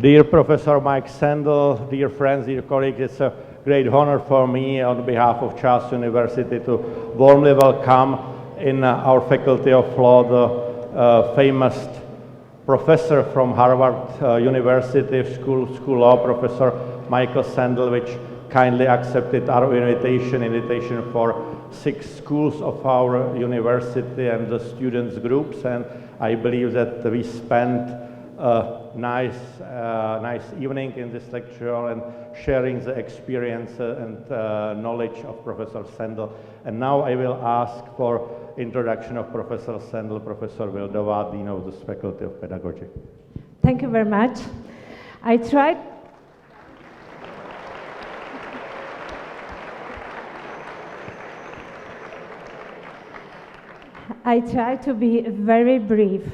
Dear Professor Mike Sandel, dear friends, dear colleagues, it's a great honor for me on behalf of Charles University to warmly welcome in our Faculty of Law the famous professor from Harvard University School of Law, Professor Michael Sandel, which kindly accepted our invitation for 6 schools of our university and the students groups, and I believe that we spent a nice evening in this lecture and sharing the experience and knowledge of Professor Sandel. And now I will ask for introduction of Professor Sandel, Professor Vildová, Dean of the Faculty of Pedagogy. Thank you very much. I tried to be very brief.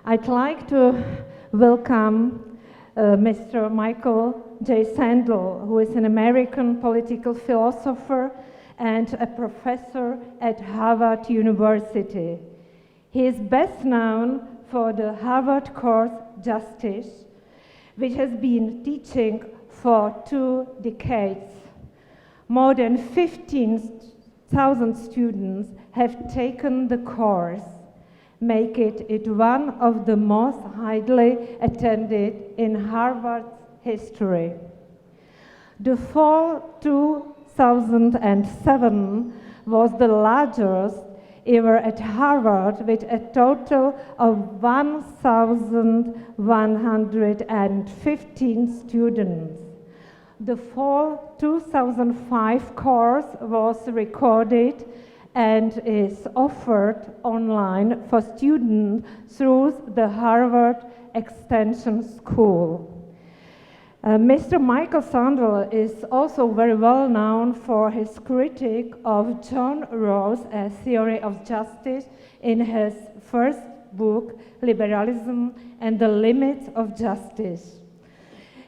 I'd like to welcome Mr. Michael J. Sandel, who is an American political philosopher and a professor at Harvard University. He is best known for the Harvard course Justice, which has been teaching for 2 decades. More than 15,000 students have taken the course, making it one of the most highly attended in Harvard's history. The fall 2007 was the largest ever at Harvard, with a total of 1,115 students. The fall 2005 course was recorded and is offered online for students through the Harvard Extension School. Mr. Michael Sandel is also very well known for his critique of John Rawls' theory of justice in his first book, Liberalism and the Limits of Justice.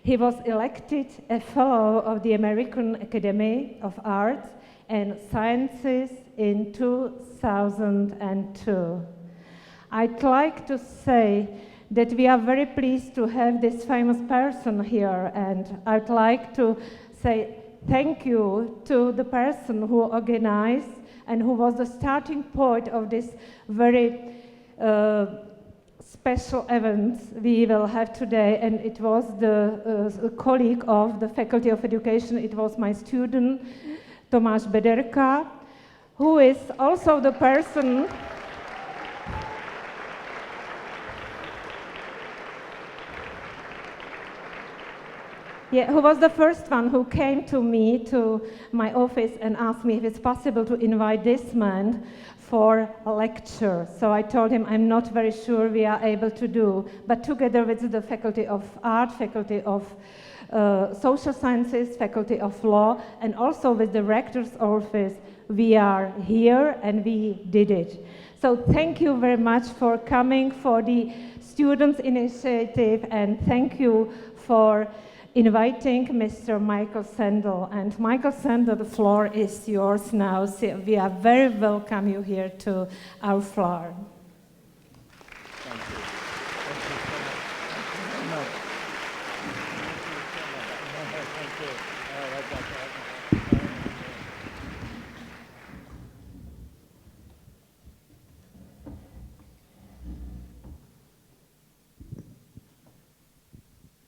He was elected a Fellow of the American Academy of Arts and Sciences in 2002. I'd like to say that we are very pleased to have this famous person here, and I'd like to say thank you to the person who organized and who was the starting point of this very special event we will have today, and it was the colleague of the Faculty of Education. It was my student, Tomáš Bederka, who is also the person who was the first one who came to me, to my office, and asked me if it's possible to invite this man for a lecture. So I told him I'm not very sure we are able to do, but together with the Faculty of Art, Faculty of Social Sciences, Faculty of Law, and also with the Rector's Office, we are here and we did it. So thank you very much for coming, for the Students' Initiative, and thank you for inviting Mr. Michael Sandel. And Michael Sandel, the floor is yours now. So we are very welcome you here to our floor. Thank you. Thank you so much. Thank you.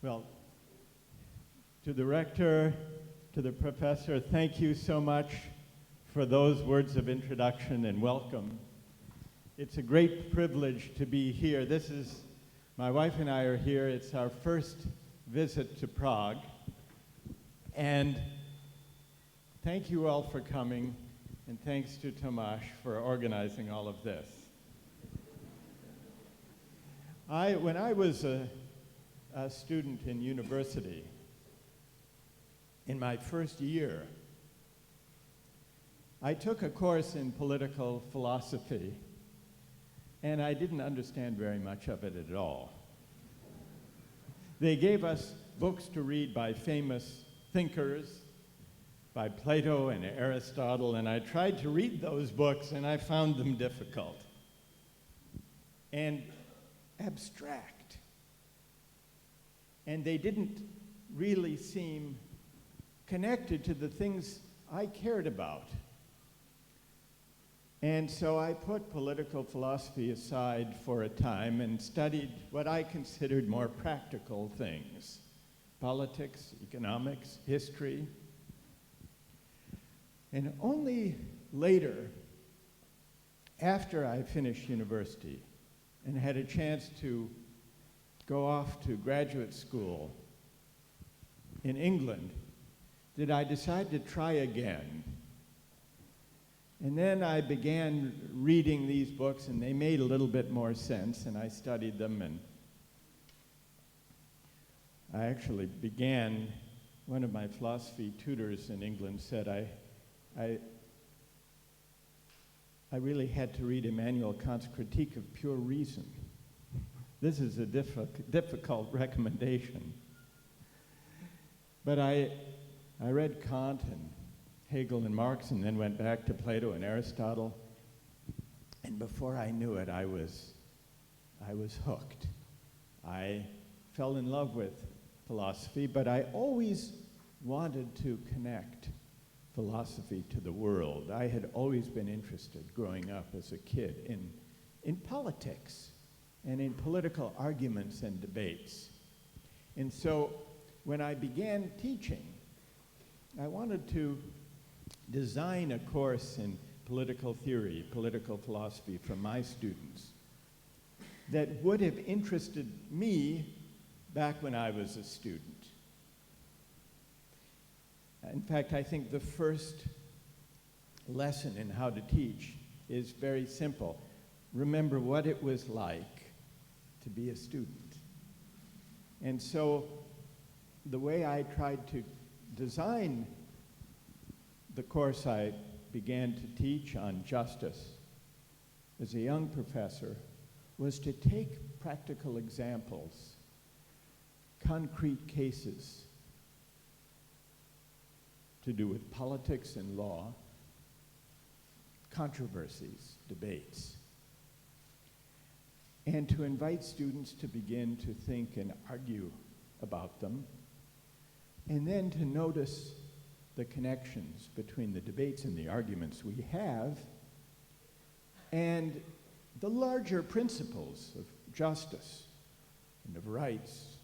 Well, to the rector, to the professor, thank you so much for those words of introduction and welcome. It's a great privilege to be here. My wife and I are here. It's our first visit to Prague. And thank you all for coming, and thanks to Tomáš for organizing all of this. When I was a student in university, in my first year, I took a course in political philosophy, and I didn't understand very much of it at all. They gave us books to read by famous thinkers, by Plato and Aristotle, and I tried to read those books, and I found them difficult and abstract. and they didn't really seem connected to the things I cared about. And so I put political philosophy aside for a time and studied what I considered more practical things: politics, economics, history. And only later, after I finished university and had a chance to go off to graduate school in England, did I decide to try again. And then I began reading these books, and they made a little bit more sense, and I studied them, and I actually began, one of my philosophy tutors in England said I really had to read Immanuel Kant's Critique of Pure Reason. This is a difficult recommendation. But I read Kant and Hegel and Marx, and then went back to Plato and Aristotle. And before I knew it, I was hooked. I fell in love with philosophy, but I always wanted to connect philosophy to the world. I had always been interested growing up as a kid in politics and in political arguments and debates. And so when I began teaching, I wanted to design a course in political theory, political philosophy for my students that would have interested me back when I was a student. In fact, I think the first lesson in how to teach is very simple. Remember what it was like to be a student. And so the way I tried to design the course I began to teach on justice as a young professor was to take practical examples, concrete cases to do with politics and law, controversies, debates, and to invite students to begin to think and argue about them, and then to notice the connections between the debates and the arguments we have and the larger principles of justice and of rights,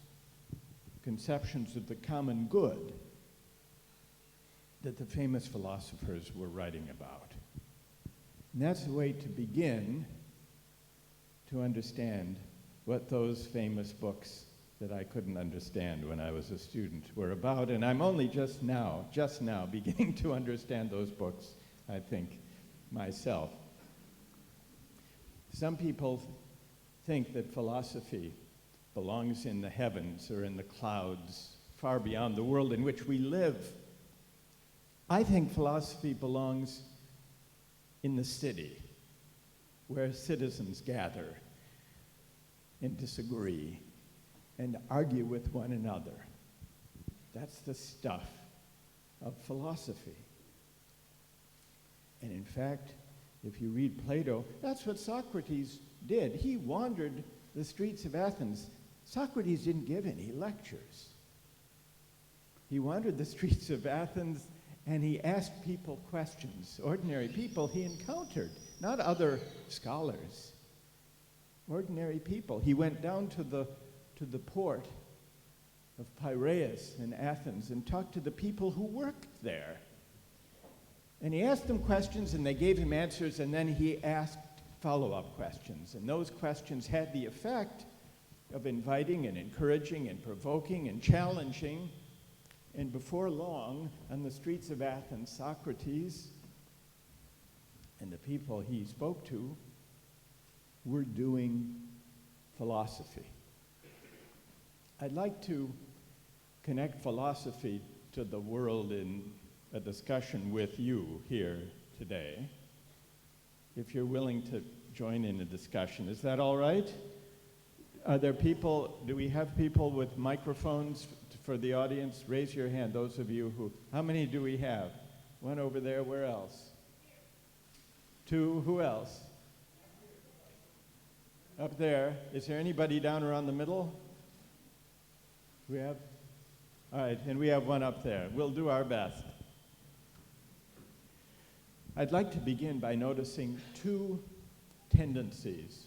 conceptions of the common good that the famous philosophers were writing about. And that's the way to begin to understand what those famous books that I couldn't understand when I was a student were about, and I'm only just now beginning to understand those books, I think, myself. Some people think that philosophy belongs in the heavens or in the clouds, far beyond the world in which we live. I think philosophy belongs in the city, where citizens gather and disagree and argue with one another. That's the stuff of philosophy. And in fact, if you read Plato, that's what Socrates did. He wandered the streets of Athens. Socrates didn't give any lectures. He wandered the streets of Athens and he asked people questions, ordinary people he encountered, not other scholars, ordinary people. He went down to the port of Piraeus in Athens and talked to the people who worked there. And he asked them questions and they gave him answers, and then he asked follow-up questions. And those questions had the effect of inviting and encouraging and provoking and challenging. And before long, on the streets of Athens, Socrates and the people he spoke to were doing philosophy. I'd like to connect philosophy to the world in a discussion with you here today, if you're willing to join in a discussion. Is that all right? Are there people, do we have people with microphones for the audience? Raise your hand, those of you who, how many do we have? One over there, where else? Two, who else? Up there. Is there anybody down around the middle? We have? All right, and we have one up there. We'll do our best. I'd like to begin by noticing two tendencies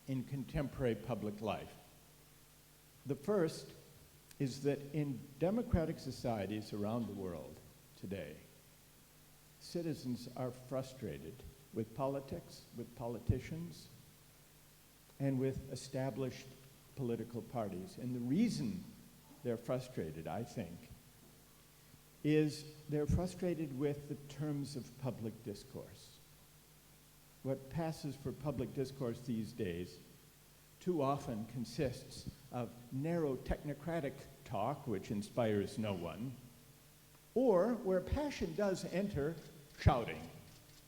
in contemporary public life. The first is that in democratic societies around the world today, citizens are frustrated with politics, with politicians, and with established political parties. And the reason they're frustrated, I think, is they're frustrated with the terms of public discourse. What passes for public discourse these days too often consists of narrow technocratic talk, which inspires no one, or where passion does enter, shouting.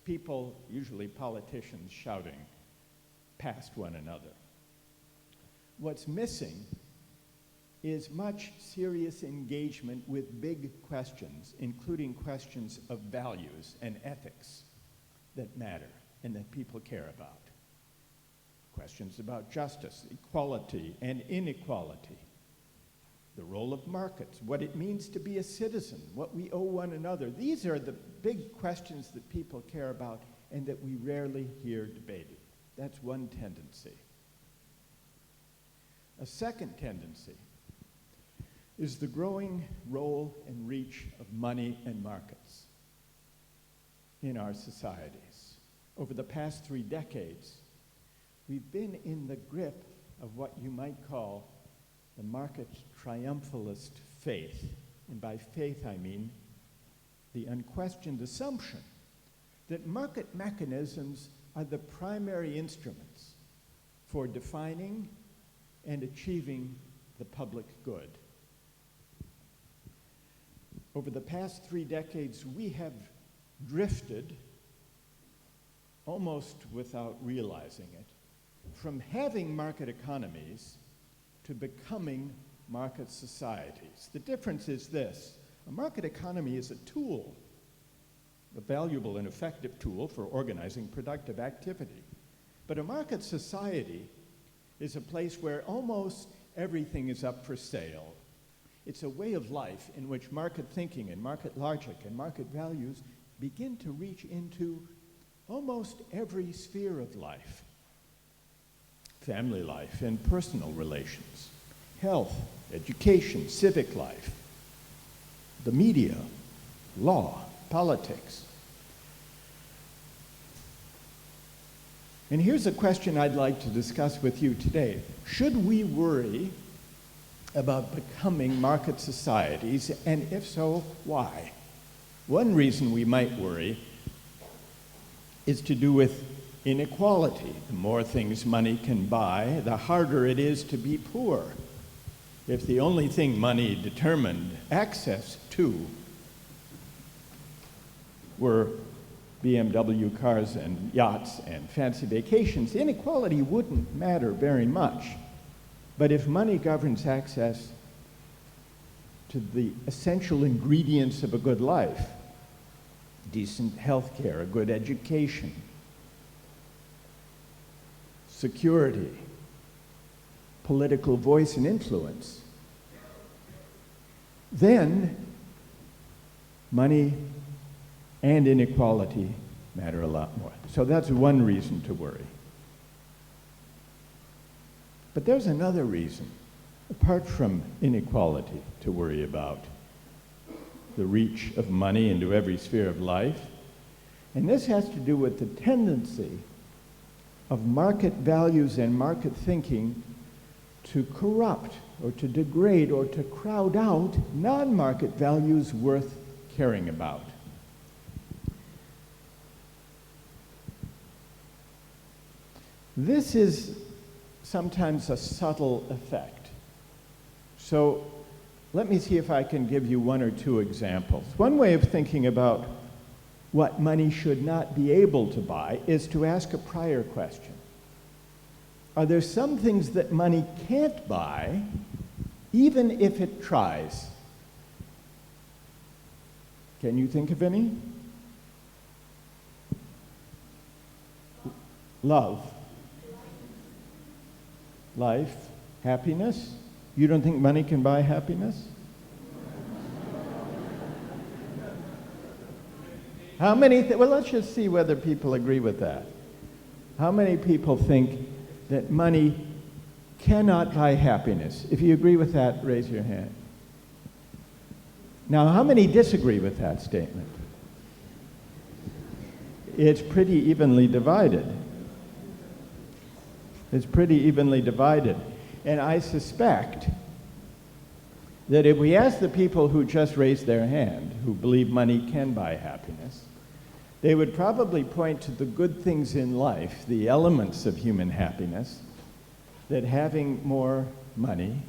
People, usually politicians, shouting past one another. What's missing is much serious engagement with big questions, including questions of values and ethics that matter and that people care about. Questions about justice, equality, and inequality. The role of markets, what it means to be a citizen, what we owe one another. These are the big questions that people care about and that we rarely hear debated. That's one tendency. A second tendency is the growing role and reach of money and markets in our societies. Over the past 3 decades, we've been in the grip of what you might call the market triumphalist faith. And by faith, I mean the unquestioned assumption that market mechanisms are the primary instruments for defining and achieving the public good. Over the past 3 decades, we have drifted, almost without realizing it, from having market economies to becoming market societies. The difference is this: a market economy is a tool, a valuable and effective tool for organizing productive activity. But a market society is a place where almost everything is up for sale. It's a way of life in which market thinking and market logic and market values begin to reach into almost every sphere of life. Family life and personal relations, health, education, civic life, the media, law, politics. And here's a question I'd like to discuss with you today. Should we worry about becoming market societies, and if so, why? One reason we might worry is to do with inequality. The more things money can buy, the harder it is to be poor. If the only thing money determined access to were BMW cars and yachts and fancy vacations, inequality wouldn't matter very much. But if money governs access to the essential ingredients of a good life, decent health care, a good education, security, political voice and influence, then money and inequality matter a lot more. So that's one reason to worry. But there's another reason, apart from inequality, to worry about: the reach of money into every sphere of life. And this has to do with the tendency of market values and market thinking to corrupt or to degrade or to crowd out non-market values worth caring about. This is sometimes a subtle effect. So let me see if I can give you 1 or 2 examples. One way of thinking about what money should not be able to buy is to ask a prior question. Are there some things that money can't buy, even if it tries? Can you think of any? Love, life, happiness, You don't think money can buy happiness? How many, well, let's just see whether people agree with that. How many people think that money cannot buy happiness? If you agree with that, raise your hand. Now, how many disagree with that statement? It's pretty evenly divided. It's pretty evenly divided. And I suspect that if we ask the people who just raised their hand, who believe money can buy happiness, they would probably point to the good things in life, the elements of human happiness, that having more money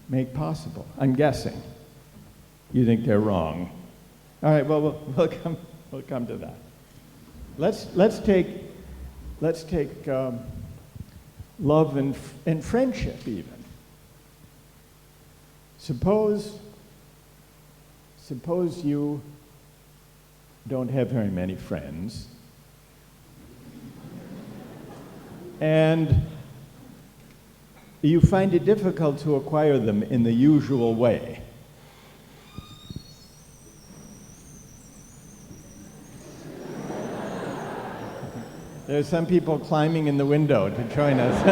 make possible. I'm guessing. You think they're wrong. All right, well, we'll come to that. Let's take love and friendship even. Suppose you don't have very many friends, and you find it difficult to acquire them in the usual way. There's some people climbing in the window to join us.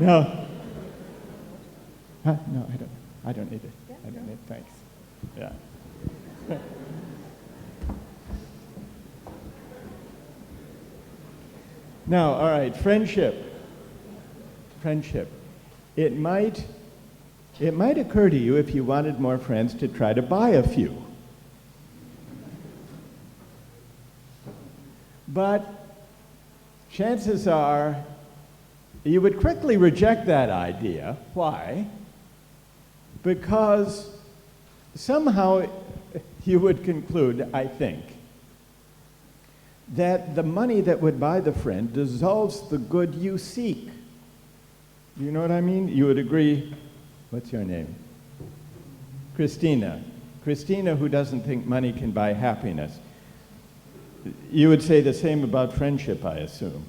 No. Huh? No, I don't need it. Yeah, I don't need it. Thanks. Yeah. Now, all right, friendship. Friendship. It might occur to you, if you wanted more friends, to try to buy a few. But chances are you would quickly reject that idea. Why? Because somehow you would conclude, I think, that the money that would buy the friend dissolves the good you seek. You know what I mean? You would agree. What's your name? Christina. Christina, who doesn't think money can buy happiness. You would say the same about friendship, I assume.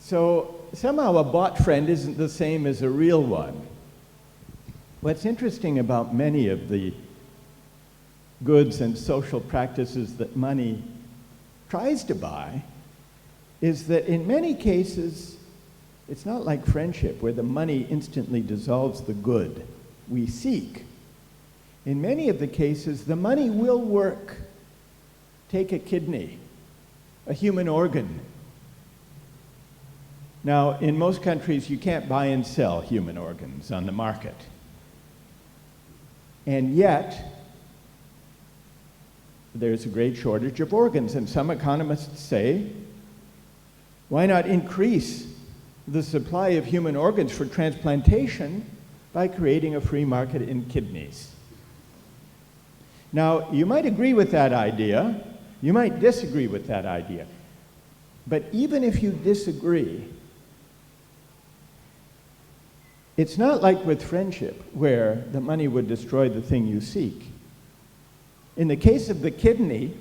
So somehow a bought friend isn't the same as a real one. What's interesting about many of the goods and social practices that money tries to buy is that in many cases, it's not like friendship where the money instantly dissolves the good we seek. In many of the cases, the money will work. Take a kidney, a human organ. Now, in most countries, you can't buy and sell human organs on the market. And yet, there's a great shortage of organs, and some economists say, why not increase the supply of human organs for transplantation by creating a free market in kidneys? Now, you might agree with that idea, you might disagree with that idea, but even if you disagree, it's not like with friendship where the money would destroy the thing you seek. In the case of the kidney,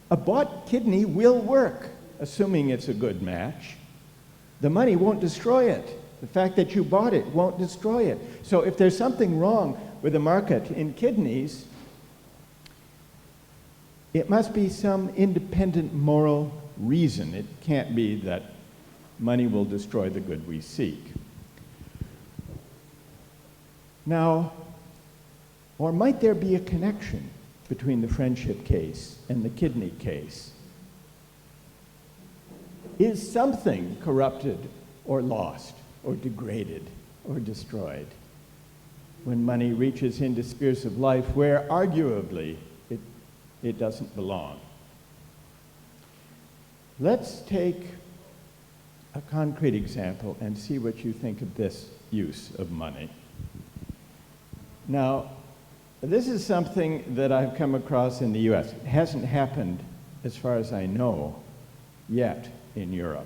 a bought kidney will work, assuming it's a good match. The money won't destroy it. The fact that you bought it won't destroy it. So if there's something wrong with the market in kidneys, it must be some independent moral reason. It can't be that money will destroy the good we seek. Now, or might there be a connection between the friendship case and the kidney case? Is something corrupted or lost or degraded or destroyed when money reaches into spheres of life where arguably it doesn't belong? Let's take a concrete example and see what you think of this use of money. Now, this is something that I've come across in the US. It hasn't happened, as far as I know, yet in Europe.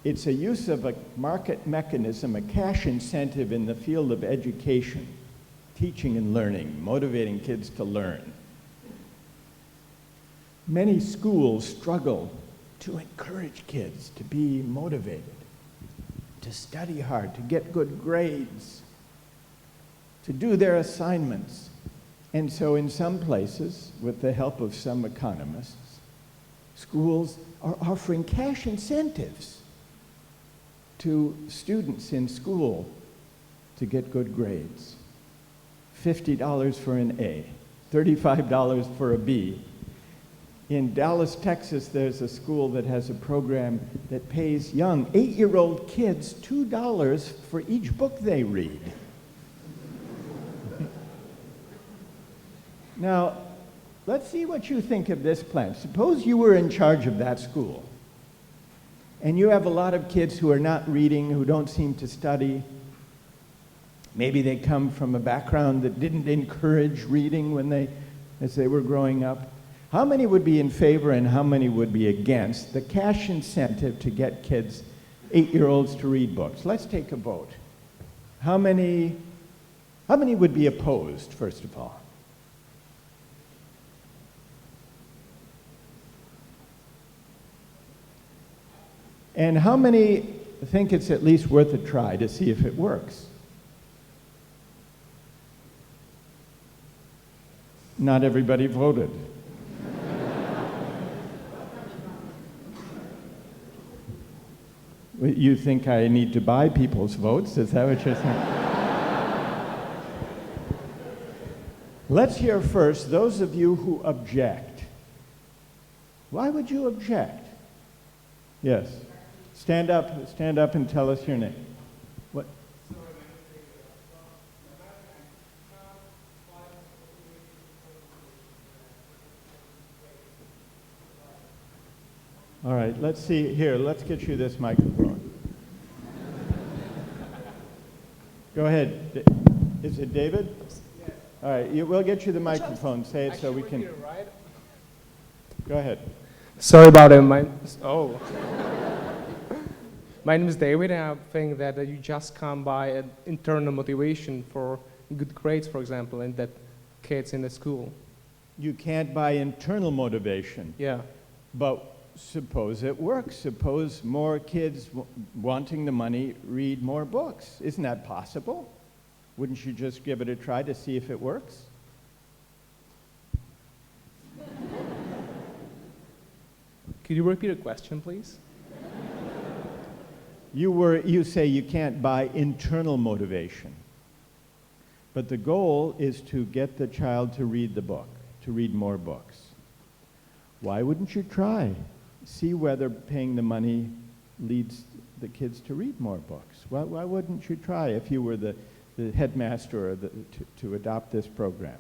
It's a use of a market mechanism, a cash incentive in the field of education, teaching and learning, motivating kids to learn. Many schools struggle to encourage kids to be motivated, to study hard, to get good grades, to do their assignments. And so in some places, with the help of some economists, schools are offering cash incentives to students in school to get good grades. $50 for an A, $35 for a B. In Dallas, Texas, there's a school that has a program that pays young 8-year-old kids $2 for each book they read. Now, let's see what you think of this plan. Suppose you were in charge of that school, and you have a lot of kids who are not reading, who don't seem to study. Maybe they come from a background that didn't encourage reading as they were growing up. How many would be in favor and how many would be against the cash incentive to get kids, 8-year-olds, to read books? Let's take a vote. How many would be opposed, first of all? And how many think it's at least worth a try to see if it works? Not everybody voted. You think I need to buy people's votes? Is that what you're saying? Let's hear first those of you who object. Why would you object? Yes. Stand up and tell us your name. What? All right, let's see. Here, let's get you this microphone. Go ahead. Is it David? Yes. All right, we'll get you the microphone. Say it so we can. Right? Go ahead. Sorry about it. My name is David, and I think that you just can't buy an internal motivation for good grades, for example, and that kids in the school. You can't buy internal motivation. Yeah. But suppose it works. Suppose more kids wanting the money read more books. Isn't that possible? Wouldn't you just give it a try to see if it works? Could you repeat the question, please? You say you can't buy internal motivation. But the goal is to get the child to read the book, to read more books. Why wouldn't you try? See whether paying the money leads the kids to read more books. Why wouldn't you try if you were the headmaster or to adopt this program?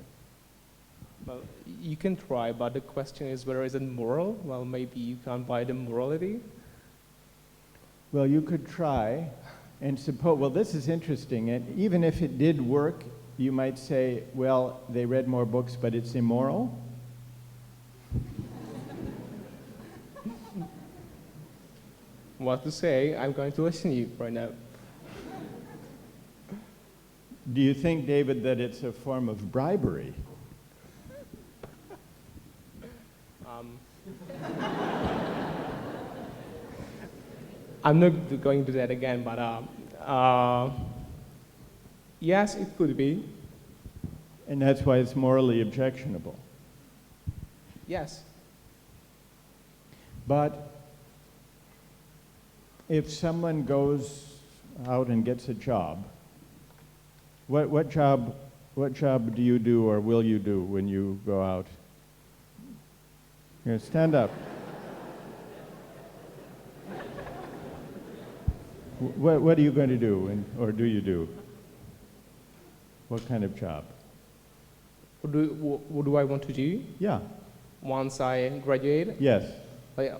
Well, you can try, but the question is whether is it moral? Well, maybe you can't buy the morality. Well, you could try and suppose, well, this is interesting. And even if it did work, you might say, well, they read more books, but it's immoral. What to say? I'm going to listen to you right now. Do you think, David, that it's a form of bribery? I'm not going to do that again, but yes, it could be. And that's why it's morally objectionable. Yes. But if someone goes out and gets a job, what job do you do or will you do when you go out? Here, stand up. What are you going to do, or do you do? What kind of job? What do I want to do? Yeah. Once I graduate? Yes. Like,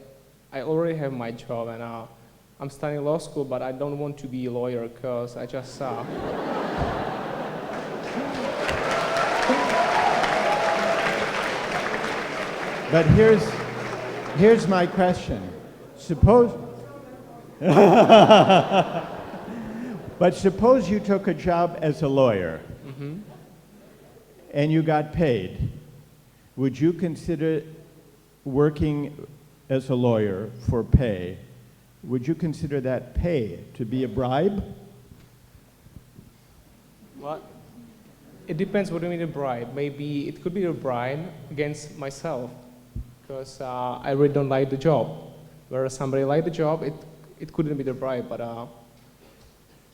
I already have my job, and I'm studying law school, but I don't want to be a lawyer because I just But here's my question. Suppose But suppose you took a job as a lawyer, and you got paid. Would you consider working as a lawyer for pay, would you consider that pay to be a bribe? Well, it depends what you mean a bribe. Maybe it could be a bribe against myself, because I really don't like the job. Whereas somebody liked the job, it couldn't be the bribe. But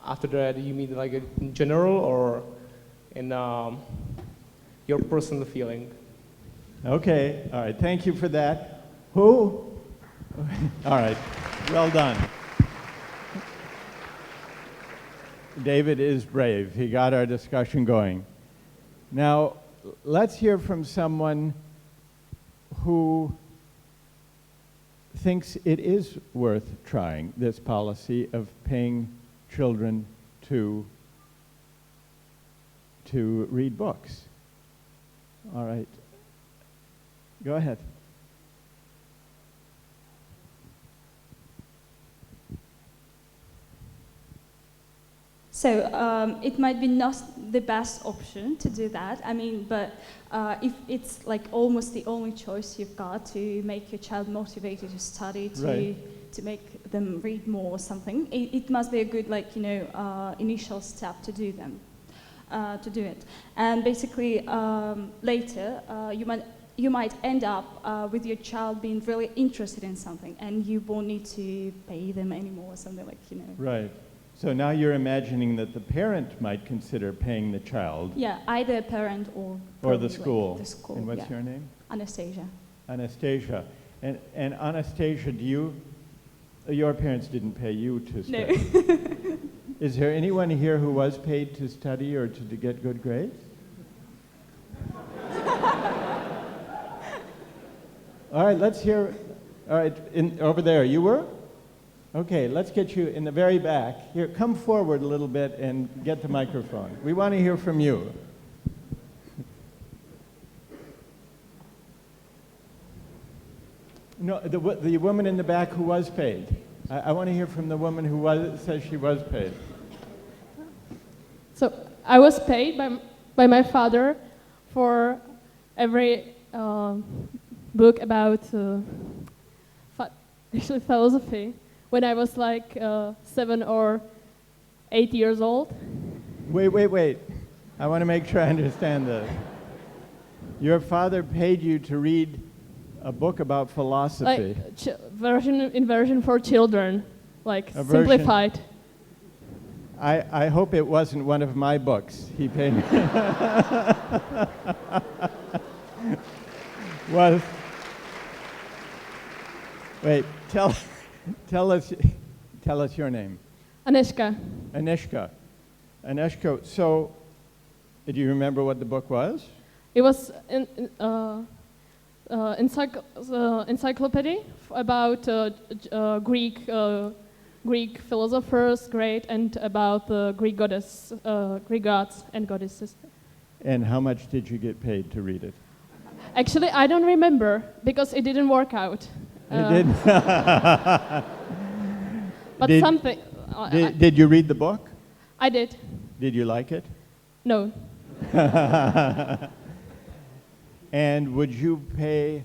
after that, you mean like in general or in your personal feeling? Okay, all right, thank you for that. Who? All right, well done. David is brave. He got our discussion going. Now, let's hear from someone who thinks it is worth trying, this policy of paying children to read books. All right. Go ahead. So it might be not the best option to do that. I mean, but if it's like almost the only choice you've got to make your child motivated to study, to make them read more or something, it must be a good, like, initial step to do them, to do it. And basically, later you might end up with your child being really interested in something, and you won't need to pay them anymore or something like. Right. So now you're imagining that the parent might consider paying the child. Yeah, either a parent or the school. The school. And what's your name? Anastasia. Anastasia. And Anastasia, your parents didn't pay you to study? No. Is there anyone here who was paid to study or to get good grades? All right, let's hear. All right, over there, you were? Okay, let's get you in the very back. Here, come forward a little bit and get the microphone. We want to hear from you. No, the woman in the back who was paid. I want to hear from the woman who says she was paid. So I was paid by my father for every book about philosophy when I was like 7 or 8 years old. Wait. I want to make sure I understand this. Your father paid you to read a book about philosophy. Like version for children, like simplified. I hope it wasn't one of my books. He paid me. Wait, tell us your name. Aneška. Aneška. So, do you remember what the book was? It was encyclopedia about Greek philosophers, great, and about the Greek gods and goddesses. And how much did you get paid to read it? Actually, I don't remember because it didn't work out. It didn't. But something. Did you read the book? I did. Did you like it? No. And would you pay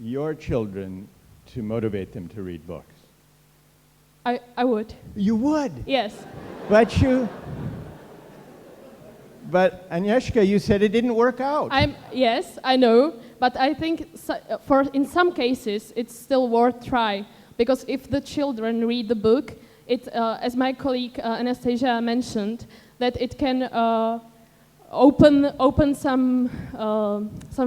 your children to motivate them to read books? I would. You would? Yes. But Agnieszka, you said it didn't work out. Yes, I know, but I think in some cases it's still worth try, because if the children read the book, as my colleague Anastasia mentioned, that it can open some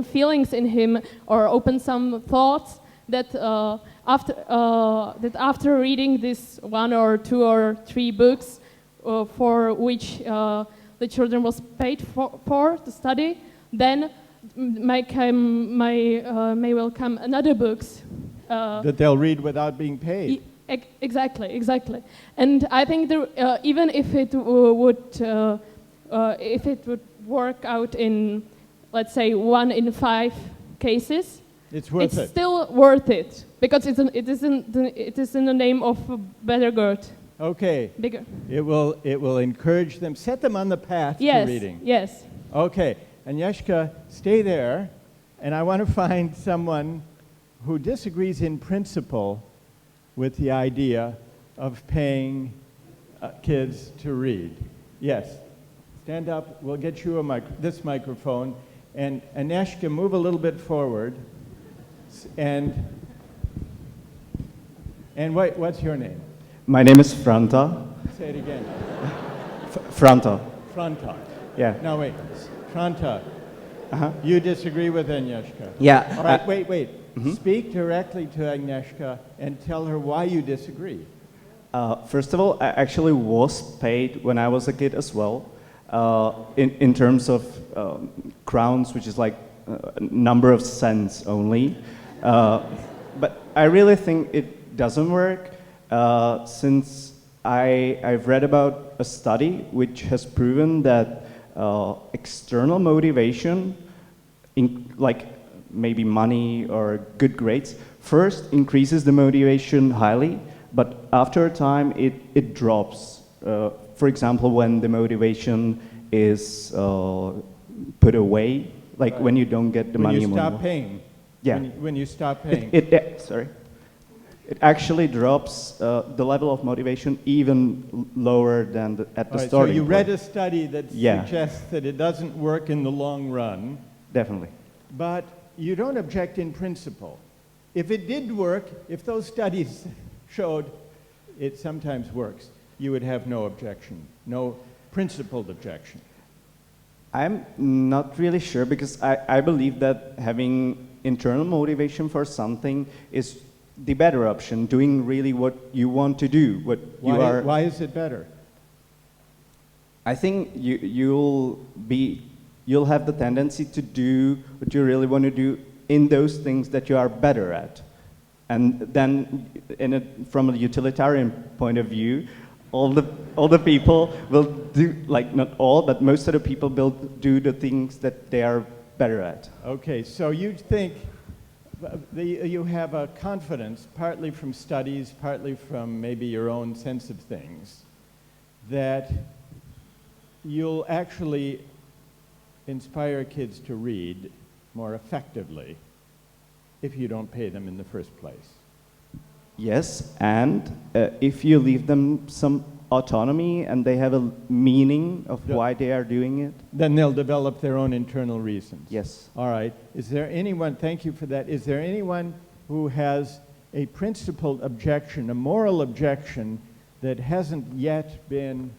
feelings in him, or open some thoughts that after reading this 1 or 2 or 3 books for which the children was paid for to study, then may will come another books that they'll read without being paid. Exactly. And I think even if it would work out in, let's say, 1 in 5 cases, it's still worth it, because it is in the name of a better good. Okay. Bigger. It will encourage them, set them on the path to reading. Yes. Okay. Agnieszka, stay there, and I want to find someone who disagrees in principle with the idea of paying kids to read? Yes. Stand up. We'll get you this microphone. And Agnieszka, move a little bit forward. And what's your name? My name is Franta. Say it again. Franta. Franta. Yeah. No, wait. Franta. You disagree with Agnieszka? Yeah. All right, wait. Speak directly to Agnieszka and tell her why you disagree. First of all, I actually was paid when I was a kid as well, in terms of crowns, which is like a number of cents only. But I really think it doesn't work, since I've read about a study which has proven that external motivation, like maybe money or good grades, first increases the motivation highly, but after a time it drops. For example, when the motivation is put away, like when you don't get the money anymore. When you stop paying. Yeah. When you stop paying. It actually drops the level of motivation even lower than at the starting So you point. read a study that suggests that it doesn't work in the long run. Definitely. But you don't object in principle. If it did work, if those studies showed it sometimes works, you would have no objection, no principled objection. I'm not really sure, because I believe that having internal motivation for something is the better option, doing really what you want to do, Why is it better? I think you'll have the tendency to do what you really want to do in those things that you are better at. And then from a utilitarian point of view, all the people will do, like not all, but most of the people will do the things that they are better at. Okay, so you think you have a confidence, partly from studies, partly from maybe your own sense of things, that you'll actually inspire kids to read more effectively if you don't pay them in the first place. Yes, and if you leave them some autonomy and they have a meaning of why they are doing it. Then they'll develop their own internal reasons. Yes. All right. Is there anyone, thank you for that, is there anyone who has a principled objection, a moral objection that hasn't yet been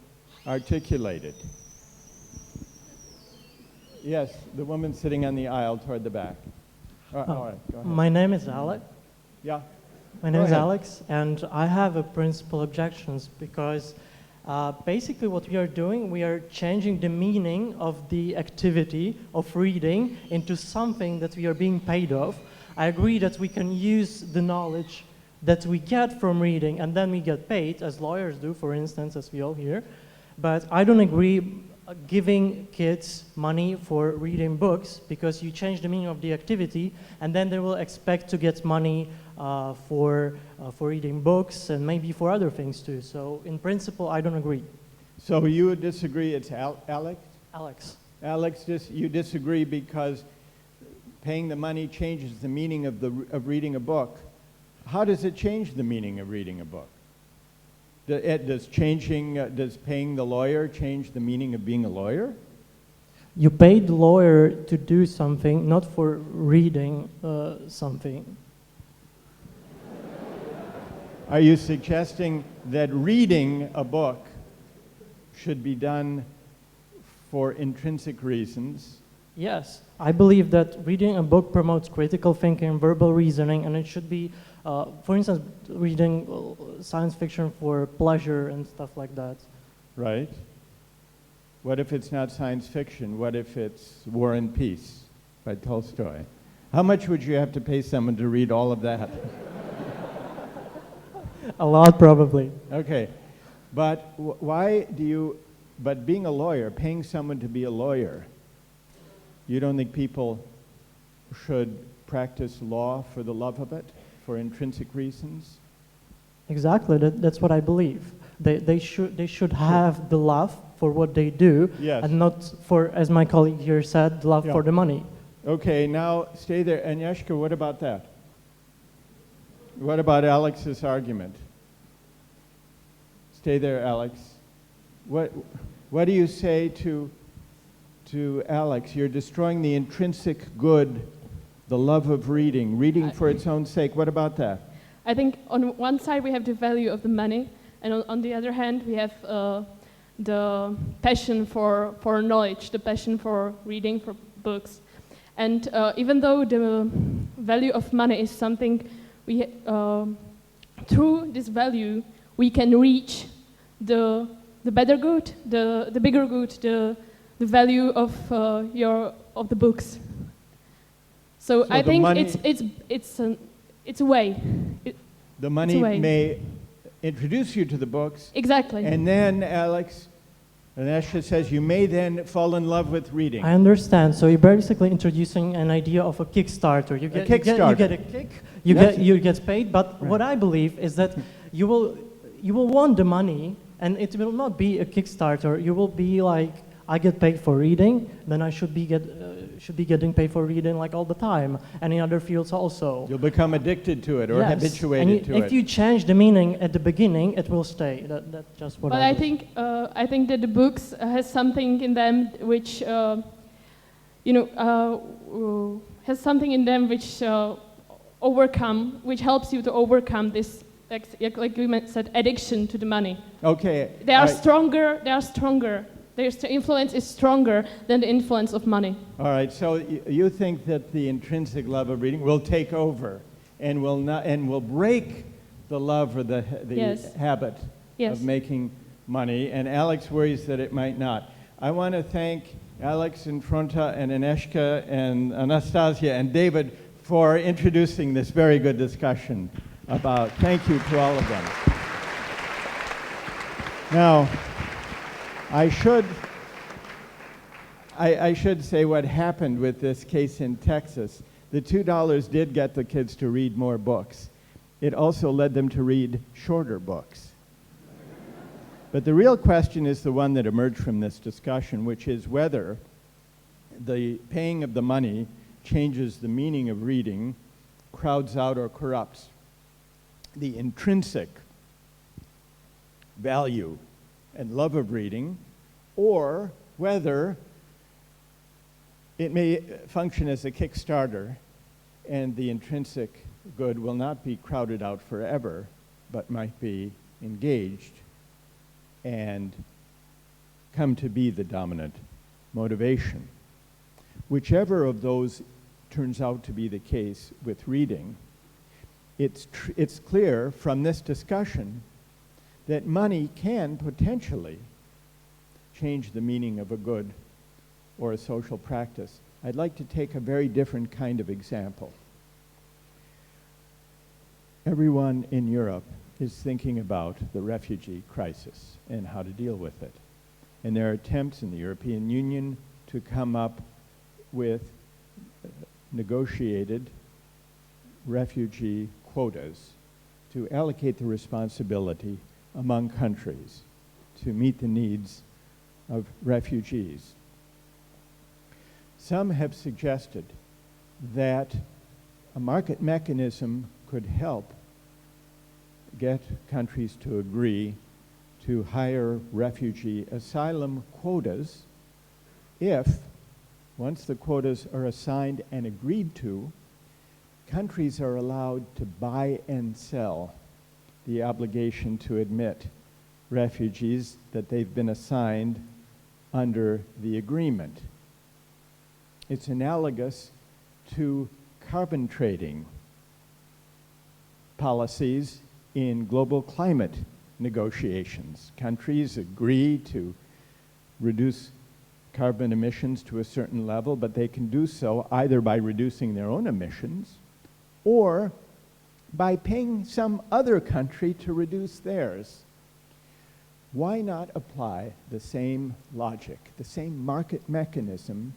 articulated? Yes, the woman sitting on the aisle toward the back. All right, go ahead. My name is Alex. Yeah. My name is Alex, and I have a principal objections because basically what we are doing, we are changing the meaning of the activity of reading into something that we are being paid off. I agree that we can use the knowledge that we get from reading and then we get paid, as lawyers do, for instance, as we all hear. But I don't agree giving kids money for reading books, because you change the meaning of the activity and then they will expect to get money for reading books and maybe for other things too. So in principle, I don't agree. So you would disagree, it's Alex? Alex. Alex, you disagree because paying the money changes the meaning of reading a book. How does it change the meaning of reading a book? Does paying the lawyer change the meaning of being a lawyer? You pay the lawyer to do something, not for reading something. Are you suggesting that reading a book should be done for intrinsic reasons? Yes, I believe that reading a book promotes critical thinking, verbal reasoning, and it should be, for instance, reading science fiction for pleasure and stuff like that. Right. What if it's not science fiction? What if it's War and Peace by Tolstoy? How much would you have to pay someone to read all of that? A lot, probably. Okay, but but being a lawyer, paying someone to be a lawyer, you don't think people should practice law for the love of it, for intrinsic reasons? Exactly, that's what I believe. They should have the love for what they do, yes, and not for, as my colleague here said, the love for the money. Okay, now stay there. Agnieszka, what about that? What about Alex's argument? Stay there, Alex. What do you say to Alex? You're destroying the intrinsic good, the love of reading for its own sake. What about that? I think on one side we have the value of the money, and on the other hand we have the passion for knowledge, the passion for reading, for books. And even though the value of money is something we, through this value, we can reach the better good, the bigger good, the value of the books. So I think it's a way. The money may introduce you to the books. Exactly. And then, Alex, Anesha says you may then fall in love with reading. I understand. So you're basically introducing an idea of a Kickstarter. You get a kick, you get paid. But what I believe is that you will want the money, and it will not be a Kickstarter. You will be like, I get paid for reading, then I should be getting paid for reading like all the time, and in other fields also. You'll become addicted to it or habituated to it. If you change the meaning at the beginning, it will stay. That's just what. But I think that the books has something in them which has something in them which which helps you to overcome this, like we said, addiction to the money. Okay. They are stronger. They are stronger. Their influence is stronger than the influence of money. All right, so you think that the intrinsic love of reading will take over and will break the love or the habit of making money, and Alex worries that it might not. I want to thank Alex and Fronta and Aneshka and Anastasia and David for introducing this very good discussion about. Thank you to all of them. Now, I should say what happened with this case in Texas. The $2 did get the kids to read more books. It also led them to read shorter books. But the real question is the one that emerged from this discussion, which is whether the paying of the money changes the meaning of reading, crowds out or corrupts the intrinsic value and love of reading, or whether it may function as a Kickstarter and the intrinsic good will not be crowded out forever, but might be engaged and come to be the dominant motivation. Whichever of those turns out to be the case with reading, it's clear from this discussion that money can potentially change the meaning of a good or a social practice. I'd like to take a very different kind of example. Everyone in Europe is thinking about the refugee crisis and how to deal with it. And there are attempts in the European Union to come up with negotiated refugee quotas to allocate the responsibility among countries to meet the needs of refugees. Some have suggested that a market mechanism could help get countries to agree to higher refugee asylum quotas if, once the quotas are assigned and agreed to, countries are allowed to buy and sell the obligation to admit refugees that they've been assigned under the agreement. It's analogous to carbon trading policies in global climate negotiations. Countries agree to reduce carbon emissions to a certain level, but they can do so either by reducing their own emissions or by paying some other country to reduce theirs. Why not apply the same logic, the same market mechanism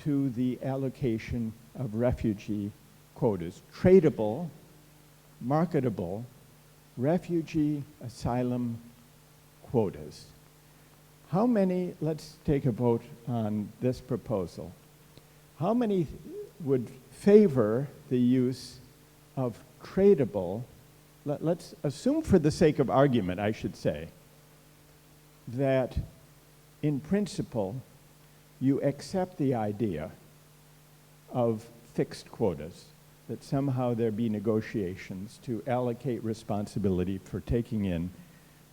to the allocation of refugee quotas? Tradable, marketable, refugee asylum quotas. How many, let's take a vote on this proposal. How many would favor the use of tradable let's assume for the sake of argument, I should say, that in principle, you accept the idea of fixed quotas, that somehow there be negotiations to allocate responsibility for taking in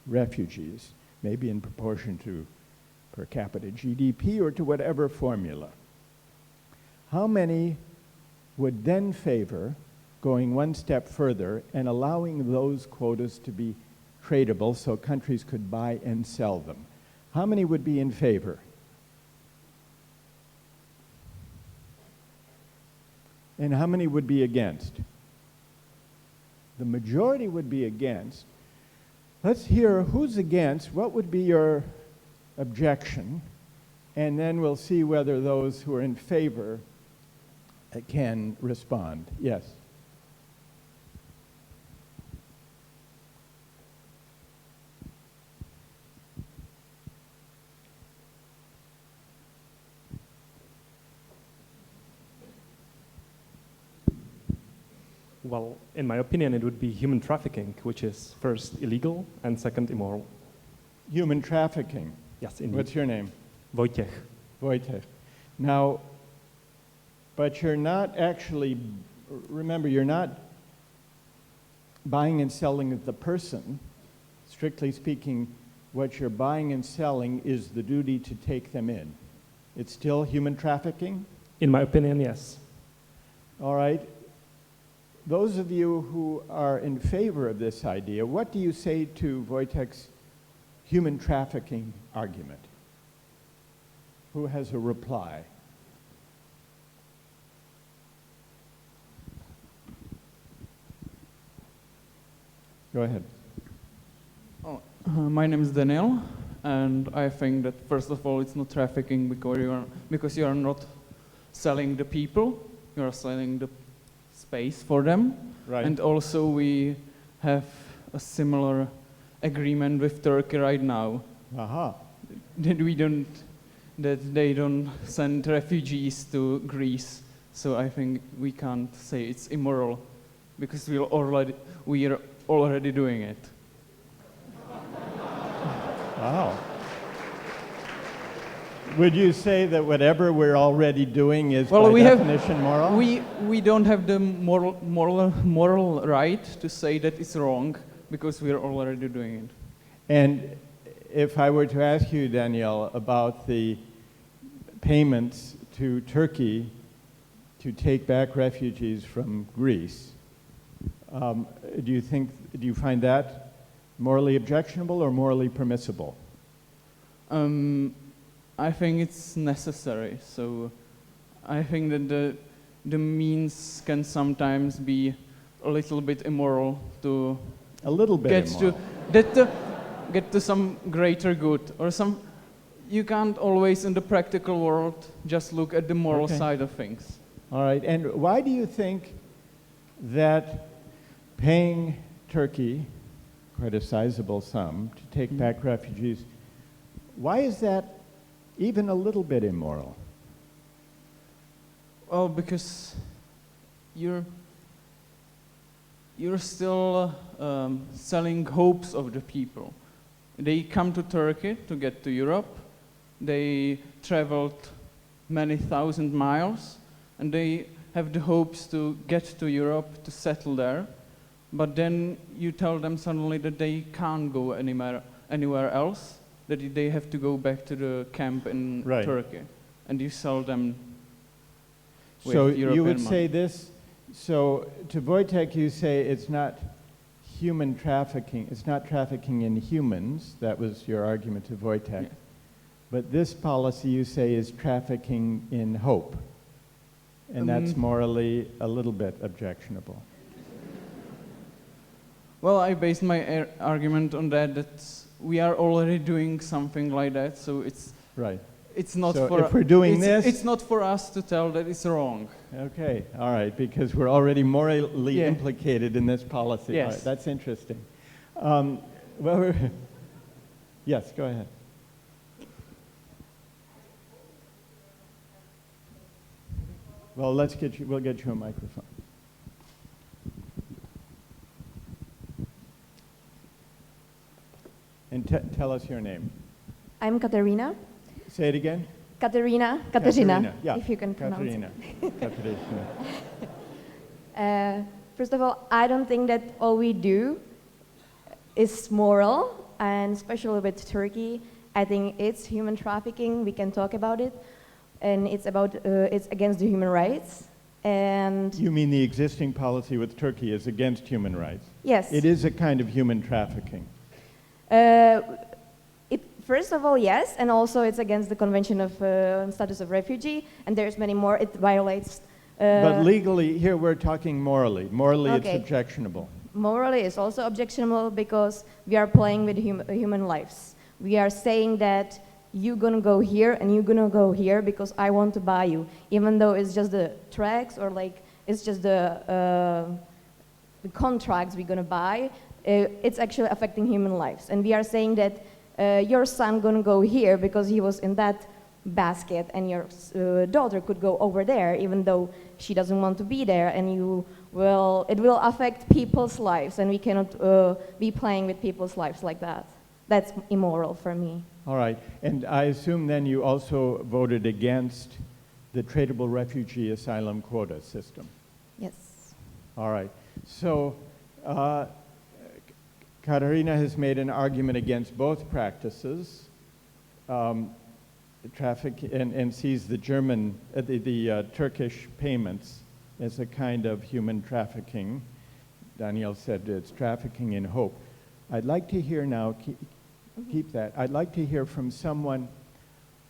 refugees, maybe in proportion to per capita GDP or to whatever formula. How many would then favor going one step further and allowing those quotas to be tradable so countries could buy and sell them? How many would be in favor? And how many would be against? The majority would be against. Let's hear who's against. What would be your objection? And then we'll see whether those who are in favor can respond. Yes. Well, in my opinion, it would be human trafficking, which is first illegal and second immoral. Human trafficking. Yes, indeed. What's your name? Wojciech. Wojciech. Now, but you're not actually, remember, you're not buying and selling the person. Strictly speaking, what you're buying and selling is the duty to take them in. It's still human trafficking? In my opinion, yes. All right. Those of you who are in favor of this idea, what do you say to Wojciech's human trafficking argument? Who has a reply? Go ahead. My name is Daniel, and I think that first of all it's not trafficking because you are not selling the people, you are selling the space for them. Right. And also we have a similar agreement with Turkey right now. Aha. That they don't send refugees to Greece. So I think we can't say it's immoral because we are already doing it. Wow. Would you say that whatever we're already doing is by definition moral? We don't have the moral right to say that it's wrong because we're already doing it. And if I were to ask you, Danielle, about the payments to Turkey to take back refugees from Greece, do you find that morally objectionable or morally permissible? I think it's necessary. So I think that the means can sometimes be a little bit immoral to get to some greater good or some. You can't always in the practical world just look at the moral side of things. All right. And why do you think that paying Turkey quite a sizable sum to take back refugees, why is that even a little bit immoral? Well, because you're still selling hopes of the people. They come to Turkey to get to Europe. They traveled many thousand miles, and they have the hopes to get to Europe, to settle there. But then you tell them suddenly that they can't go anywhere else, that they have to go back to the camp in Turkey, and you sell them with European you would money. say this, so to Wojciech you say it's not human trafficking, it's not trafficking in humans, that was your argument to Wojciech, Yeah. but this policy you say is trafficking in hope, and that's morally a little bit objectionable. Well, I based my argument on that we are already doing something like that, so it's right. It's not so for if we're doing it's not for us to tell that it's wrong. Okay, all right, because we're already morally implicated in this policy. Yes. All right, that's interesting. Yes, go ahead. Well, we'll get you a microphone. And tell us your name. I'm Katerina. Say it again. Katerina, yeah. if you can pronounce Katerina. Katerina. it. First of all, I don't think that all we do is moral, and especially with Turkey, I think it's human trafficking. We can talk about it, and it's against the human rights. And you mean the existing policy with Turkey is against human rights? Yes. It is a kind of human trafficking. First of all, yes, and also it's against the Convention of Status of Refugee, and there's many more. It violates. But legally, here we're talking morally. Morally, okay. It's objectionable. Morally, it's also objectionable because we are playing with human lives. We are saying that you're gonna go here and you're gonna go here because I want to buy you, even though it's just the tracks or like it's just the contracts we're gonna buy. It's actually affecting human lives, and we are saying that. Your son gonna go here because he was in that basket, and your daughter could go over there even though she doesn't want to be there, and it will affect people's lives, and we cannot be playing with people's lives like that. That's immoral for me. All right, and I assume then you also voted against the tradable refugee asylum quota system. Yes. All right, so Katarina has made an argument against both practices, and sees the Turkish payments as a kind of human trafficking. Daniel said it's trafficking in hope. I'd like to hear now, keep that, I'd like to hear from someone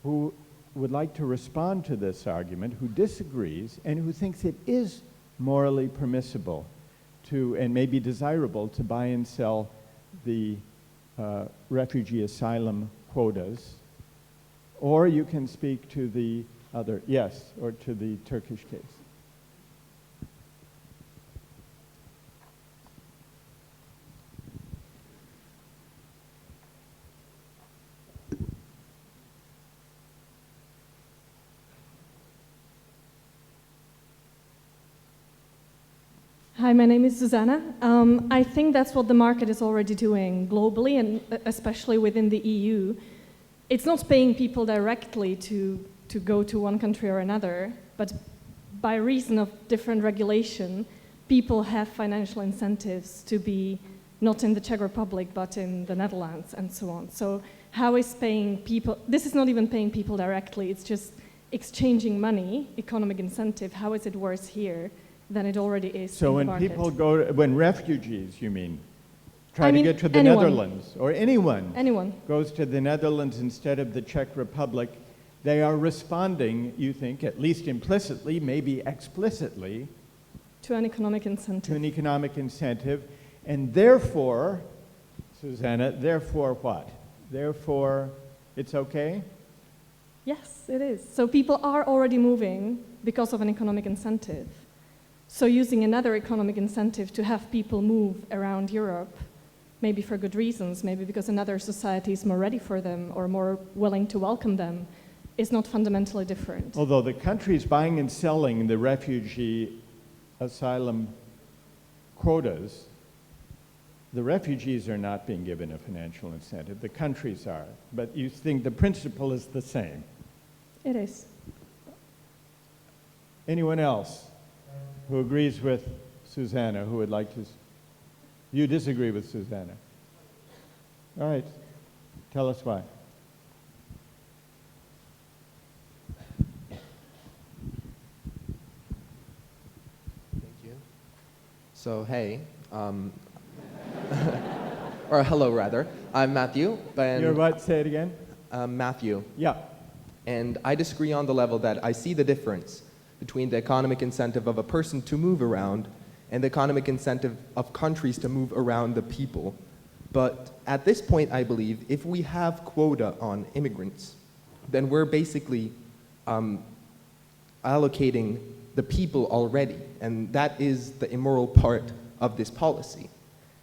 who would like to respond to this argument, who disagrees, and who thinks it is morally permissible to, and maybe desirable, to buy and sell the refugee asylum quotas, or you can speak to the other, yes, or to the Turkish case. Hi, my name is Susanna. I think that's what the market is already doing globally, and especially within the EU. It's not paying people directly to go to one country or another, but by reason of different regulation, people have financial incentives to be not in the Czech Republic, but in the Netherlands and so on. So how is paying people, this is not even paying people directly, it's just exchanging money, economic incentive. How is it worse here than it already is so in when the market? people go, when refugees, you mean, try I to mean, get to the anyone. Netherlands, or anyone goes to the Netherlands instead of the Czech Republic, they are responding, you think, at least implicitly, maybe explicitly, to an economic incentive. to an economic incentive, and therefore, Susanna, therefore what? Therefore, it's okay? Yes, it is. So people are already moving because of an economic incentive. So using another economic incentive to have people move around Europe, maybe for good reasons, maybe because another society is more ready for them or more willing to welcome them, is not fundamentally different. Although the countries buying and selling the refugee asylum quotas, the refugees are not being given a financial incentive, the countries are. But you think the principle is the same? It is. Anyone else who agrees with Susanna, who would like to? You disagree with Susanna. All right, tell us why. Thank you. So, hey, or hello rather, I'm Matthew. You're what? Say it again. Matthew. Yeah. And I disagree on the level that I see the difference between the economic incentive of a person to move around and the economic incentive of countries to move around the people. But at this point, I believe, if we have quota on immigrants, then we're basically allocating the people already, and that is the immoral part of this policy.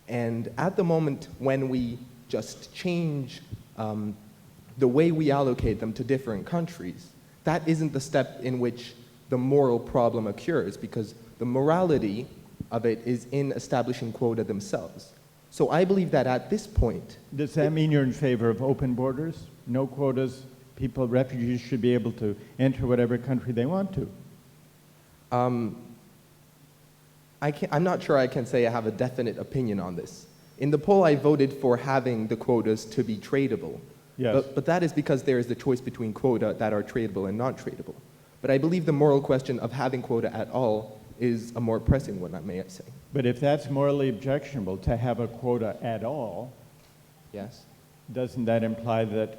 And at the moment when we just change the way we allocate them to different countries, that isn't the step in which the moral problem occurs, because the morality of it is in establishing quota themselves. So I believe that at this point... Does that mean you're in favor of open borders? No quotas, refugees should be able to enter whatever country they want to? I'm not sure I can say I have a definite opinion on this. In the poll, I voted for having the quotas to be tradable. Yes. But that is because there is the choice between quota that are tradable and non-tradable. But I believe the moral question of having quota at all is a more pressing one, may I say. But if that's morally objectionable to have a quota at all, yes, doesn't that imply that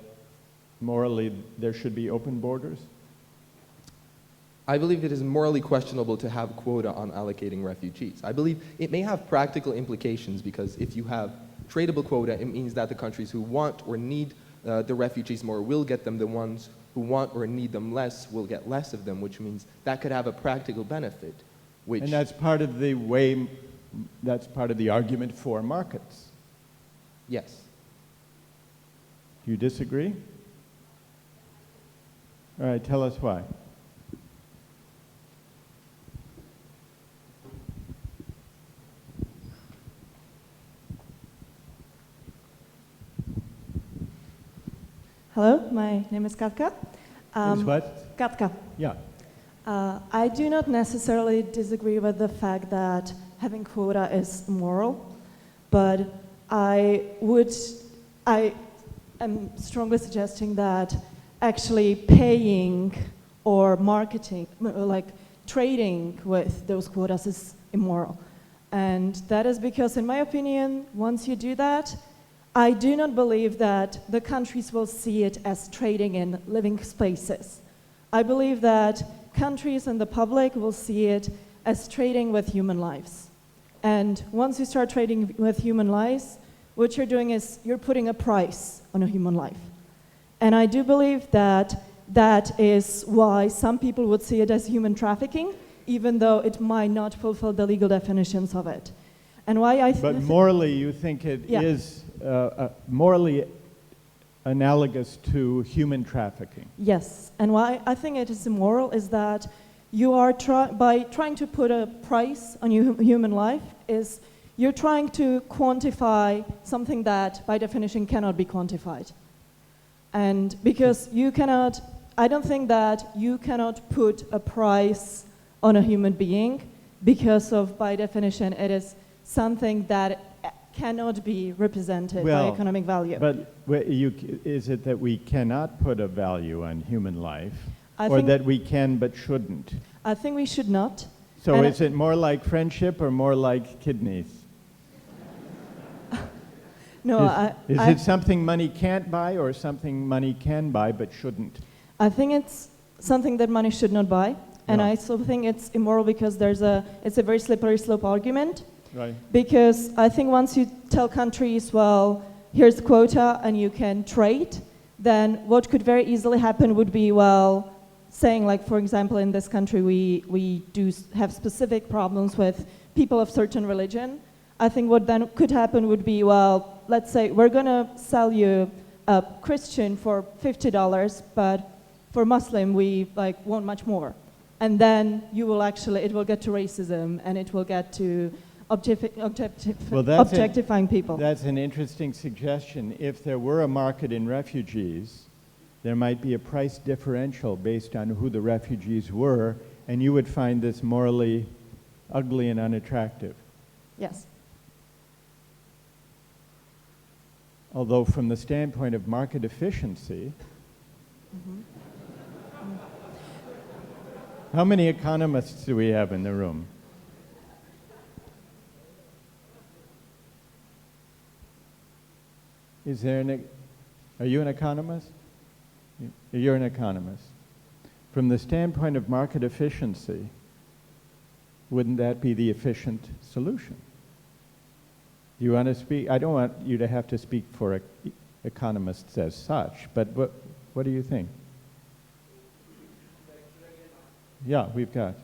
morally there should be open borders? I believe it is morally questionable to have quota on allocating refugees. I believe it may have practical implications because if you have tradable quota, it means that the countries who want or need the refugees more will get them. The ones who want or need them less will get less of them, which means that could have a practical benefit. And that's part of the argument for markets. Yes. Do you disagree? All right, tell us why. Hello, my name is Katka. Is what? Katka. Yeah. I do not necessarily disagree with the fact that having quota is moral, but I am strongly suggesting that actually paying or marketing, like trading with those quotas is immoral. And that is because, in my opinion, once you do that, I do not believe that the countries will see it as trading in living spaces. I believe that countries and the public will see it as trading with human lives. And once you start trading with human lives, what you're doing is you're putting a price on a human life. And I do believe that that is why some people would see it as human trafficking, even though it might not fulfill the legal definitions of it. And why I But morally, you think it is morally analogous to human trafficking? Yes, and why I think it is immoral is that you are by trying to put a price on human life is you're trying to quantify something that by definition cannot be quantified. And because you cannot, I don't think that you cannot put a price on a human being because of, by definition, it is something that cannot be represented by economic value. But is it that we cannot put a value on human life, or that we can but shouldn't? I think we should not. So is it more like friendship or more like kidneys? No, is it something money can't buy or something money can buy but shouldn't? I think it's something that money should not buy. And I also think it's immoral because it's a very slippery slope argument. Right. Because I think once you tell countries, well, here's quota and you can trade, then what could very easily happen would be, well, saying like, for example, in this country we do have specific problems with people of certain religion. I think what then could happen would be, well, let's say we're going to sell you a Christian for $50, but for Muslim we want much more. And then you will it will get to racism and it will get to objectifying people. That's an interesting suggestion. If there were a market in refugees, there might be a price differential based on who the refugees were, and you would find this morally ugly and unattractive. Yes. Although from the standpoint of market efficiency, how many economists do we have in the room? Are you an economist? You're an economist. From the standpoint of market efficiency, wouldn't that be the efficient solution? Do you want to speak? I don't want you to have to speak for economists as such, but what do you think? Yeah, we've got.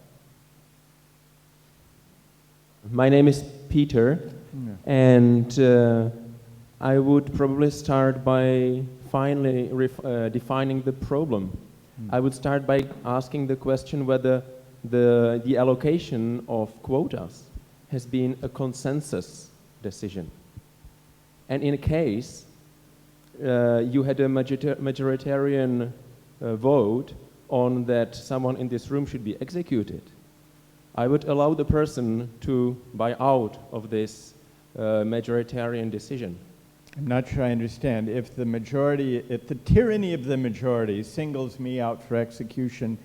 My name is Peter, and I would probably start by finally defining the problem. I would start by asking the question whether the allocation of quotas has been a consensus decision. And in a case you had a majoritarian vote on that someone in this room should be executed, I would allow the person to buy out of this majoritarian decision. I'm not sure I understand. If the tyranny of the majority singles me out for execution,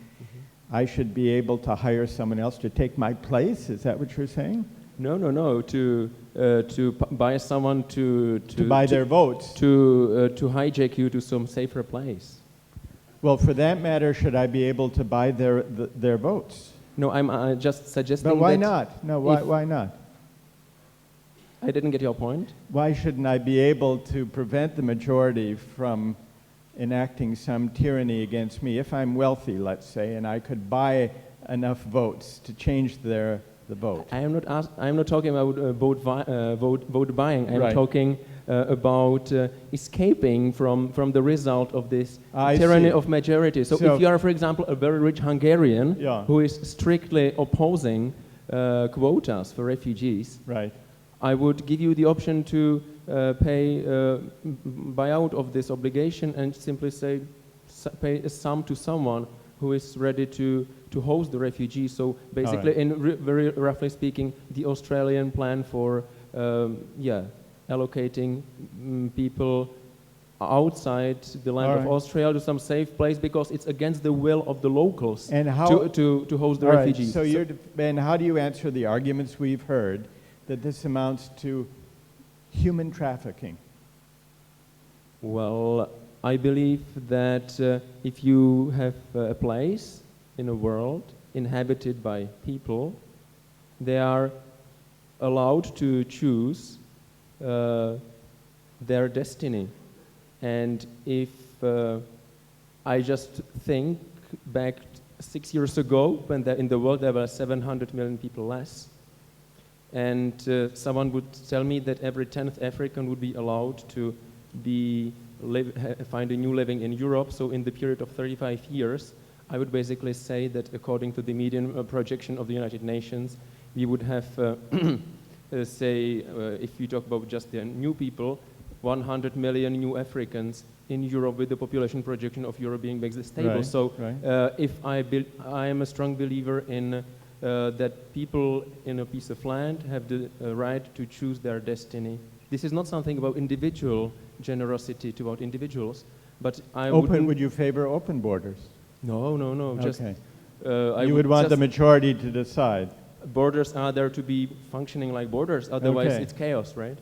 I should be able to hire someone else to take my place? Is that what you're saying? No. To buy someone to buy their votes. To hijack you to some safer place. Well, for that matter, should I be able to buy their votes? No, I'm just suggesting. But why that not? No, why not? I didn't get your point. Why shouldn't I be able to prevent the majority from enacting some tyranny against me if I'm wealthy, let's say, and I could buy enough votes to change the vote? I am not talking about vote buying. I'm Right. talking about escaping from the result of this tyranny of majority. So if you are, for example, a very rich Hungarian who is strictly opposing quotas for refugees, right. I would give you the option to buy out of this obligation and simply say pay a sum to someone who is ready to host the refugees. So basically, very roughly speaking, the Australian plan for allocating people outside the land of Austria to some safe place because it's against the will of the locals and how, to host the right, refugees. And how do you answer the arguments we've heard that this amounts to human trafficking? Well, I believe that if you have a place in a world inhabited by people, they are allowed to choose their destiny. And if I just think back 6 years ago, when in the world there were 700 million people less, and someone would tell me that every 10th African would be allowed to find a new living in Europe, so in the period of 35 years, I would basically say that according to the median projection of the United Nations, we would have, if you talk about just the new people, 100 million new Africans in Europe with the population projection of Europe being basically stable. Right, so right. if I am a strong believer in that people in a piece of land have the right to choose their destiny. This is not something about individual generosity toward individuals, but would you favor open borders? No. Okay. Just you would want the majority to decide. Borders are there to be functioning like borders. Otherwise, it's chaos, right?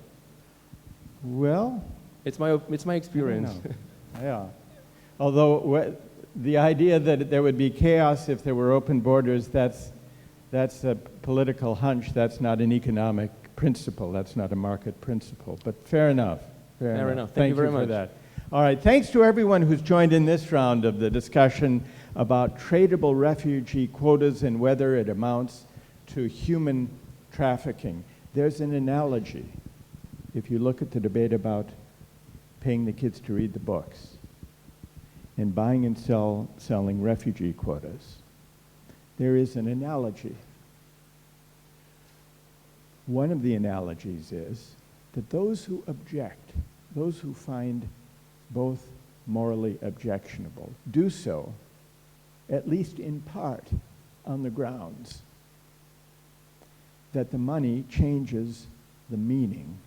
Well, it's my experience. Yeah. Although the idea that there would be chaos if there were open borders, that's a political hunch. That's not an economic principle. That's not a market principle. But fair enough. Fair enough. Thank you very much for that. All right. Thanks to everyone who's joined in this round of the discussion about tradable refugee quotas and whether it amounts to human trafficking. There's an analogy. If you look at the debate about paying the kids to read the books and buying and selling refugee quotas, there is an analogy. One of the analogies is that those who object, those who find both morally objectionable, do so, at least in part, on the grounds that the money changes the meaning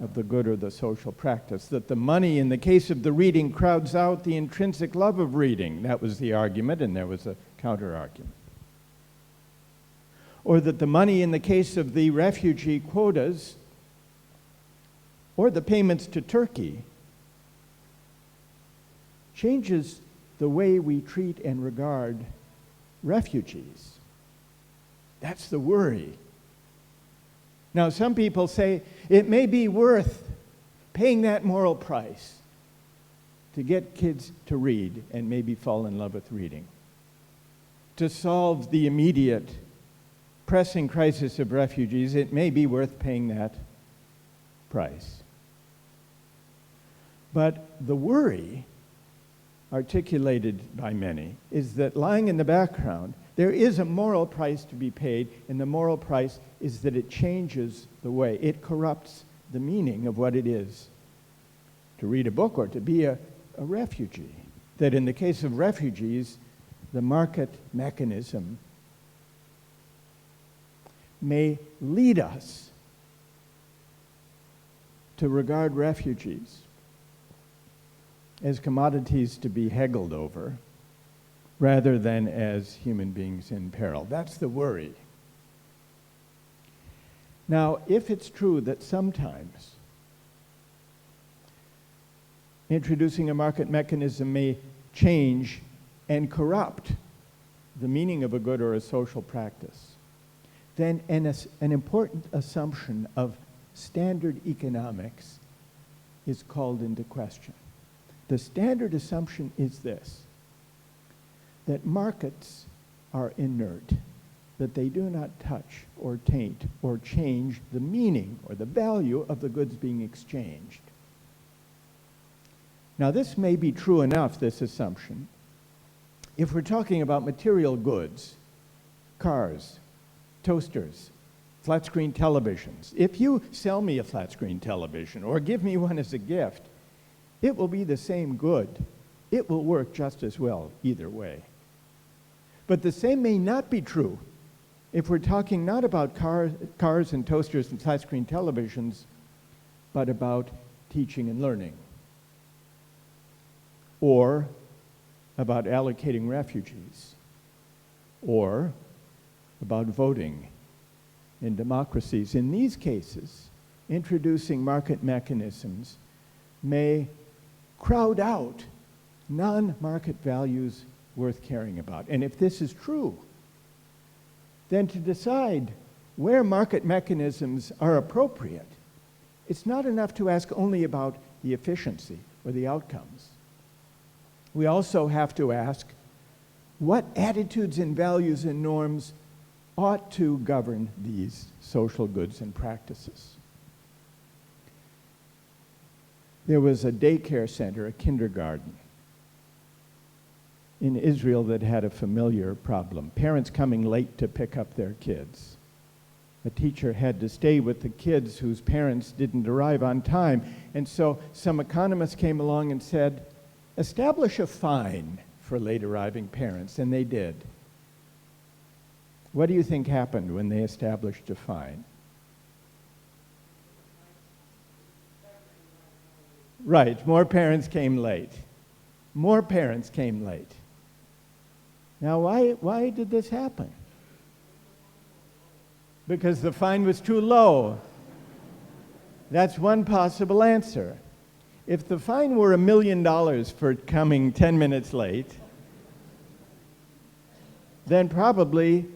of the good or the social practice, that the money, in the case of the reading, crowds out the intrinsic love of reading. That was the argument, and there was a counter-argument. Or that the money, in the case of the refugee quotas, or the payments to Turkey, changes the way we treat and regard refugees. That's the worry. Now, some people say it may be worth paying that moral price to get kids to read and maybe fall in love with reading, to solve the immediate pressing crisis of refugees. It may be worth paying that price. But the worry articulated by many is that lying in the background, there is a moral price to be paid, and the moral price is that it changes the way, it corrupts the meaning of what it is to read a book or to be a refugee. That in the case of refugees, the market mechanism may lead us to regard refugees as commodities to be haggled over rather than as human beings in peril. That's the worry. Now, if it's true that sometimes introducing a market mechanism may change and corrupt the meaning of a good or a social practice, then an important assumption of standard economics is called into question. The standard assumption is this, that markets are inert, that they do not touch or taint or change the meaning or the value of the goods being exchanged. Now, this may be true enough, this assumption, if we're talking about material goods, cars, toasters, flat-screen televisions. If you sell me a flat-screen television or give me one as a gift, it will be the same good. It will work just as well either way. But the same may not be true if we're talking not about cars and toasters and flat-screen televisions, but about teaching and learning, or about allocating refugees, or about voting in democracies. In these cases, introducing market mechanisms may crowd out non-market values worth caring about. And if this is true, then to decide where market mechanisms are appropriate, it's not enough to ask only about the efficiency or the outcomes. We also have to ask what attitudes and values and norms ought to govern these social goods and practices. There was a daycare center, a kindergarten, in Israel that had a familiar problem. Parents coming late to pick up their kids. A teacher had to stay with the kids whose parents didn't arrive on time. And so some economists came along and said, establish a fine for late arriving parents, and they did. What do you think happened when they established a fine? Right, more parents came late. More parents came late. Now, why did this happen? Because the fine was too low. That's one possible answer. If the fine were $1 million for coming 10 minutes late, then probably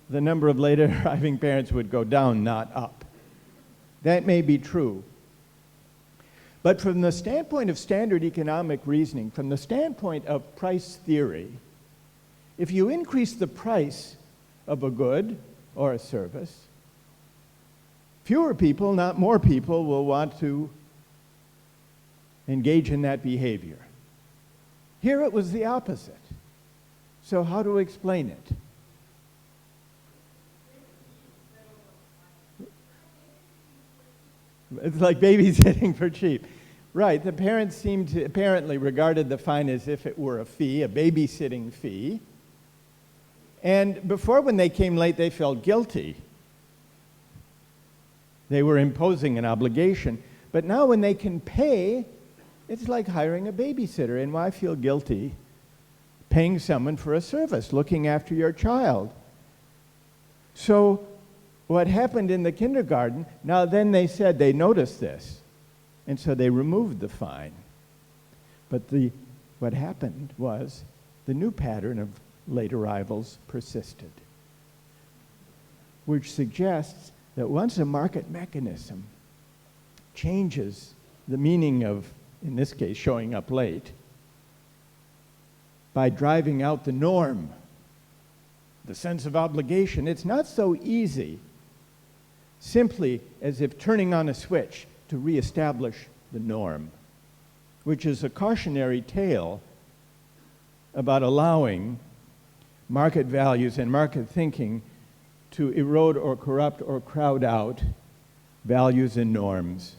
the number of late arriving parents would go down, not up. That may be true. But from the standpoint of standard economic reasoning, from the standpoint of price theory, if you increase the price of a good or a service, fewer people, not more people, will want to engage in that behavior. Here it was the opposite. So how do we explain it? It's like babysitting for cheap. Right, the parents seemed to apparently regarded the fine as if it were a fee, a babysitting fee. And before, when they came late, they felt guilty. They were imposing an obligation. But now when they can pay, it's like hiring a babysitter. And why feel guilty paying someone for a service, looking after your child? So what happened in the kindergarten, now then they said they noticed this, and so they removed the fine. But what happened was the new pattern of late arrivals persisted, which suggests that once a market mechanism changes the meaning of, in this case, showing up late, by driving out the norm, the sense of obligation, it's not so easy simply as if turning on a switch to reestablish the norm, which is a cautionary tale about allowing market values and market thinking to erode or corrupt or crowd out values and norms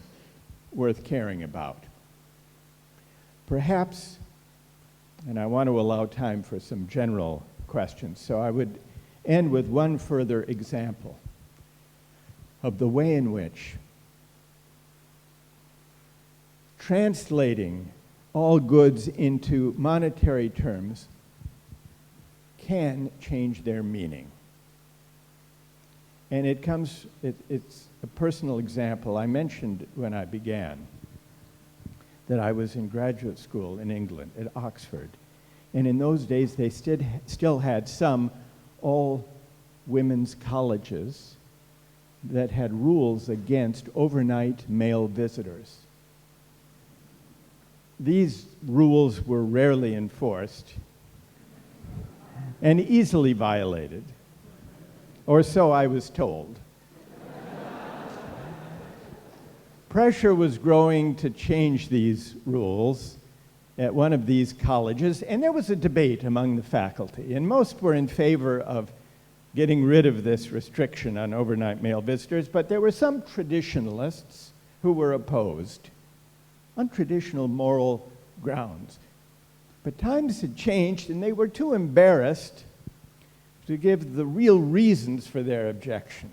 worth caring about. Perhaps, and I want to allow time for some general questions, so I would end with one further example of the way in which translating all goods into monetary terms can change their meaning. And it's a personal example. I mentioned when I began that I was in graduate school in England at Oxford. And in those days, they still had some all-women's colleges that had rules against overnight male visitors. These rules were rarely enforced and easily violated, or so I was told. Pressure was growing to change these rules at one of these colleges, and there was a debate among the faculty, and most were in favor of getting rid of this restriction on overnight male visitors, but there were some traditionalists who were opposed on traditional moral grounds. But times had changed, and they were too embarrassed to give the real reasons for their objection,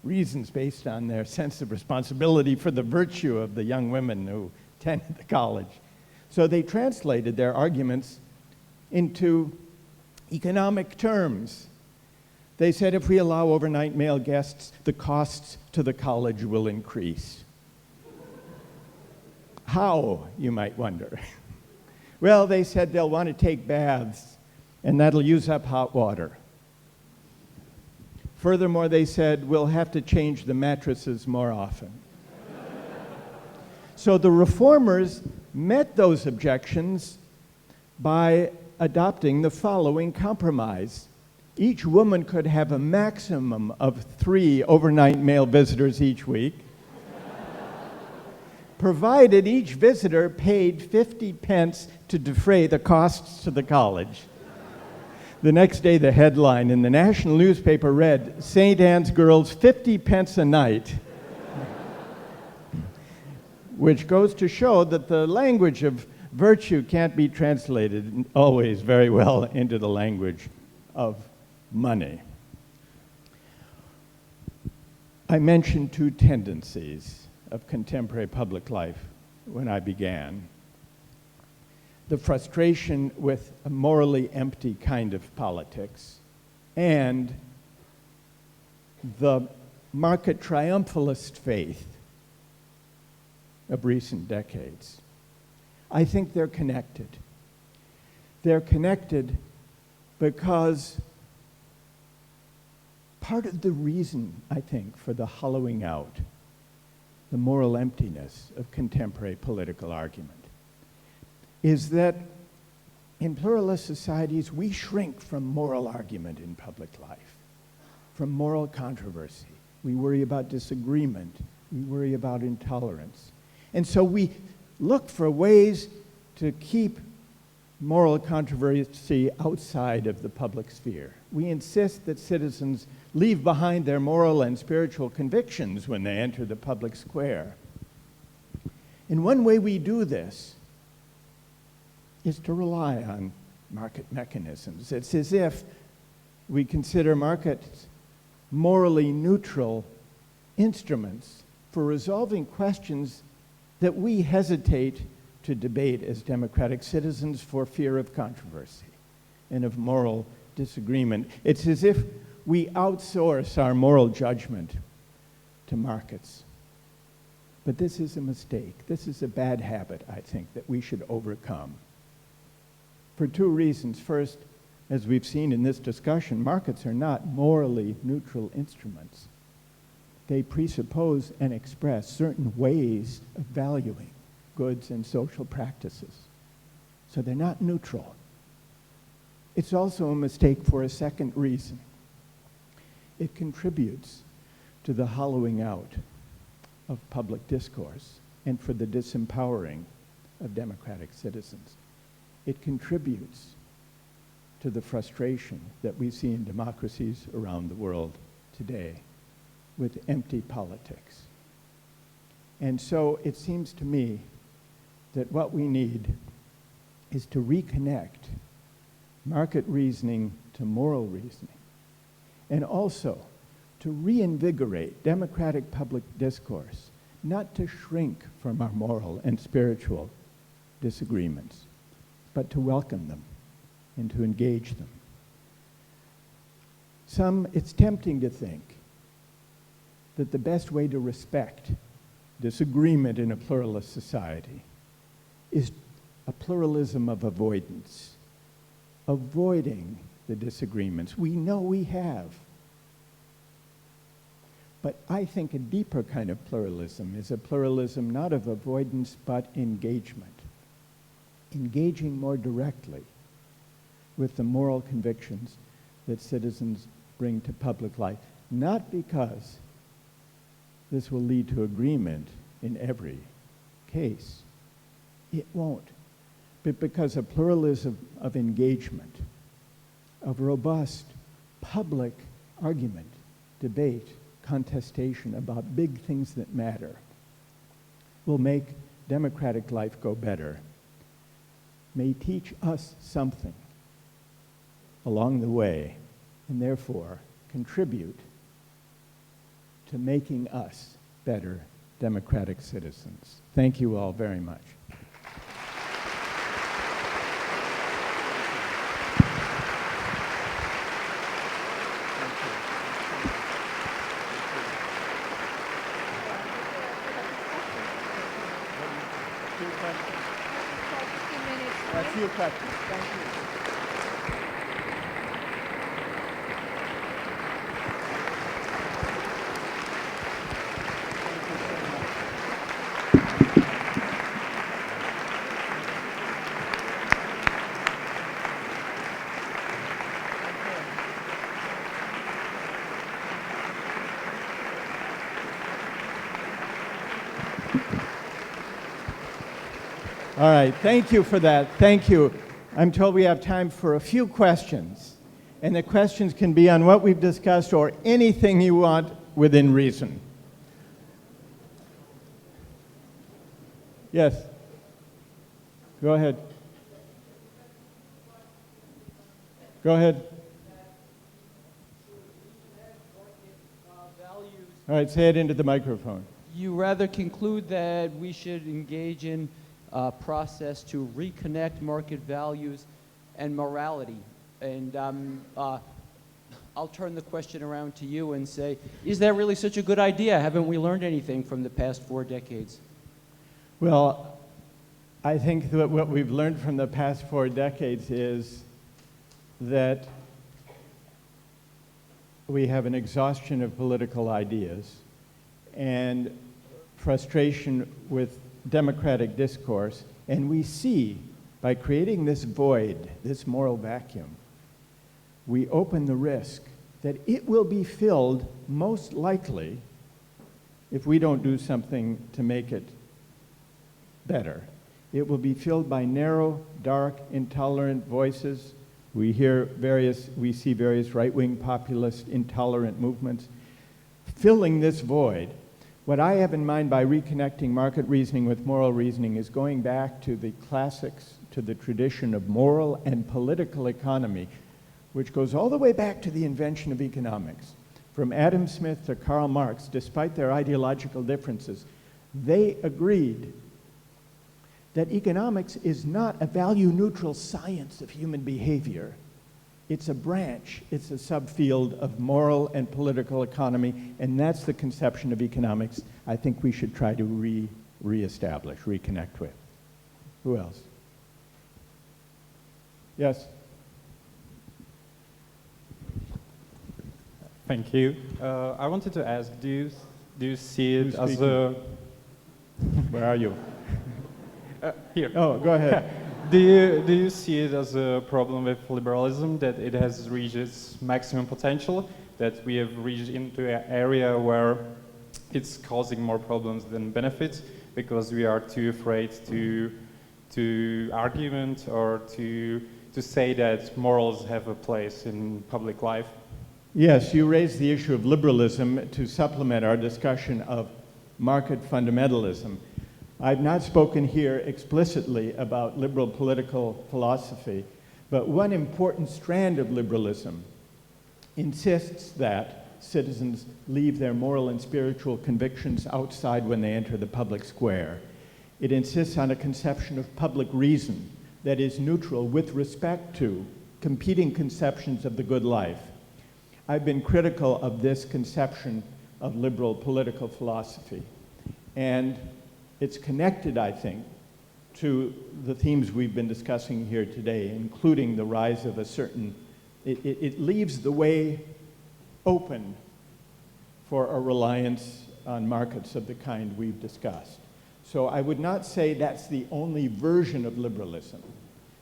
reasons based on their sense of responsibility for the virtue of the young women who attended the college. So they translated their arguments into economic terms. They said, if we allow overnight male guests, the costs to the college will increase. How, you might wonder? Well, they said they'll want to take baths, and that'll use up hot water. Furthermore, they said, we'll have to change the mattresses more often. So the reformers met those objections by adopting the following compromise. Each woman could have a maximum of 3 overnight male visitors each week, provided each visitor paid 50 pence to defray the costs to the college. The next day, the headline in the national newspaper read, St. Anne's girls 50 pence a night, which goes to show that the language of virtue can't be translated always very well into the language of money. I mentioned 2 tendencies of contemporary public life when I began. The frustration with a morally empty kind of politics and the market triumphalist faith of recent decades. I think they're connected. They're connected because part of the reason, I think, for the hollowing out, the moral emptiness of contemporary political argument, is that in pluralist societies, we shrink from moral argument in public life, from moral controversy. We worry about disagreement. We worry about intolerance. And so we look for ways to keep moral controversy outside of the public sphere. We insist that citizens leave behind their moral and spiritual convictions when they enter the public square. And one way we do this is to rely on market mechanisms. It's as if we consider markets morally neutral instruments for resolving questions that we hesitate to debate as democratic citizens for fear of controversy and of moral disagreement. It's as if we outsource our moral judgment to markets. But this is a mistake. This is a bad habit, I think, that we should overcome. For 2 reasons. First, as we've seen in this discussion, markets are not morally neutral instruments. They presuppose and express certain ways of valuing goods and social practices. So they're not neutral. It's also a mistake for a second reason. It contributes to the hollowing out of public discourse and for the disempowering of democratic citizens. It contributes to the frustration that we see in democracies around the world today with empty politics, And so it seems to me that what we need is to reconnect market reasoning to moral reasoning, and also to reinvigorate democratic public discourse, not to shrink from our moral and spiritual disagreements, but to welcome them and to engage them. It's tempting to think that the best way to respect disagreement in a pluralist society is a pluralism of avoidance, avoiding the disagreements we know we have. But I think a deeper kind of pluralism is a pluralism not of avoidance but engagement, engaging more directly with the moral convictions that citizens bring to public life, not because this will lead to agreement in every case. It won't. But because a pluralism of engagement, of robust public argument, debate, contestation about big things that matter, will make democratic life go better, may teach us something along the way, and therefore contribute to making us better democratic citizens. Thank you all very much. A few questions. Thank you. All right, thank you for that. Thank you. I'm told we have time for a few questions, and the questions can be on what we've discussed or anything you want within reason. Yes? Go ahead. Go ahead. All right, say it into the microphone. You rather conclude that we should engage in a process to reconnect market values and morality. And I'll turn the question around to you and say, is that really such a good idea? Haven't we learned anything from the past 4 decades? Well, I think that what we've learned from the past 4 decades is that we have an exhaustion of political ideas and frustration with democratic discourse, and we see, by creating this void, this moral vacuum, we open the risk that it will be filled, most likely, if we don't do something to make it better. It will be filled by narrow, dark, intolerant voices. We see various right-wing populist intolerant movements filling this void. What I have in mind by reconnecting market reasoning with moral reasoning is going back to the classics, to the tradition of moral and political economy, which goes all the way back to the invention of economics. From Adam Smith to Karl Marx, despite their ideological differences, they agreed that economics is not a value-neutral science of human behavior. It's a branch, it's a subfield of moral and political economy, and that's the conception of economics I think we should try to reestablish, reconnect with. Who else? Yes? Thank you. I wanted to ask, do you see it as a... Where are you? Here. Oh, go ahead. Do you see it as a problem with liberalism, that it has reached its maximum potential, that we have reached into an area where it's causing more problems than benefits because we are too afraid to argument or to say that morals have a place in public life? Yes, you raised the issue of liberalism to supplement our discussion of market fundamentalism. I've not spoken here explicitly about liberal political philosophy, but one important strand of liberalism insists that citizens leave their moral and spiritual convictions outside when they enter the public square. It insists on a conception of public reason that is neutral with respect to competing conceptions of the good life. I've been critical of this conception of liberal political philosophy, and it's connected, I think, to the themes we've been discussing here today, including the rise of a certain, it leaves the way open for a reliance on markets of the kind we've discussed. So I would not say that's the only version of liberalism.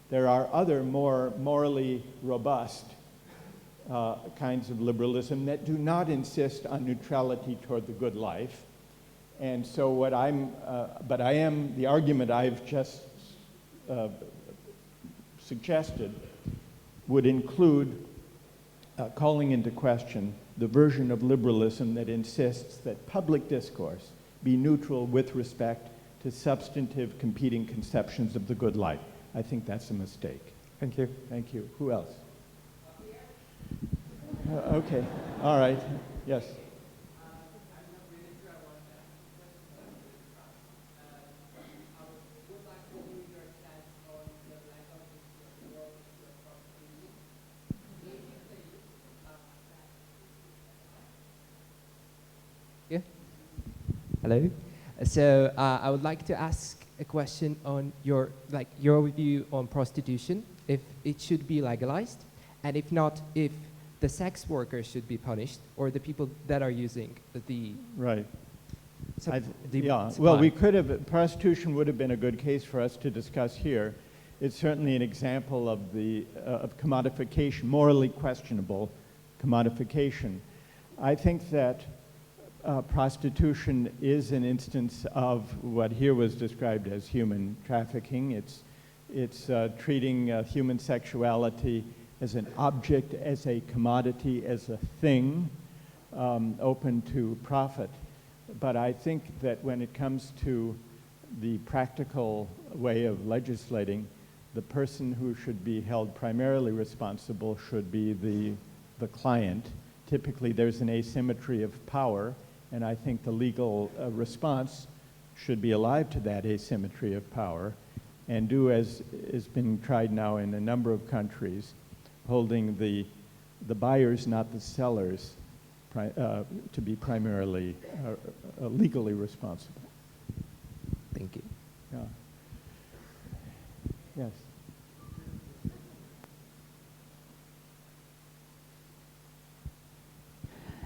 There are other more morally robust kinds of liberalism that do not insist on neutrality toward the good life. And so what the argument I've just suggested would include calling into question the version of liberalism that insists that public discourse be neutral with respect to substantive competing conceptions of the good life. I think that's a mistake. Thank you. Thank you. Who else? Okay. All right. Yes. Hello. So I would like to ask a question on your view on prostitution, if it should be legalized, and if not, if the sex workers should be punished, or the people that are using the... Right. So yeah, well, we could have, prostitution would have been a good case for us to discuss here. It's certainly an example of of commodification, morally questionable commodification. I think that prostitution is an instance of what here was described as human trafficking. It's treating human sexuality as an object, as a commodity, as a thing open to profit. But I think that when it comes to the practical way of legislating, the person who should be held primarily responsible should be the client. Typically, there's an asymmetry of power, and I think the legal response should be alive to that asymmetry of power and do as is being tried now in a number of countries, holding the buyers, not the sellers, to be primarily legally responsible. Thank you. Yeah. Yes.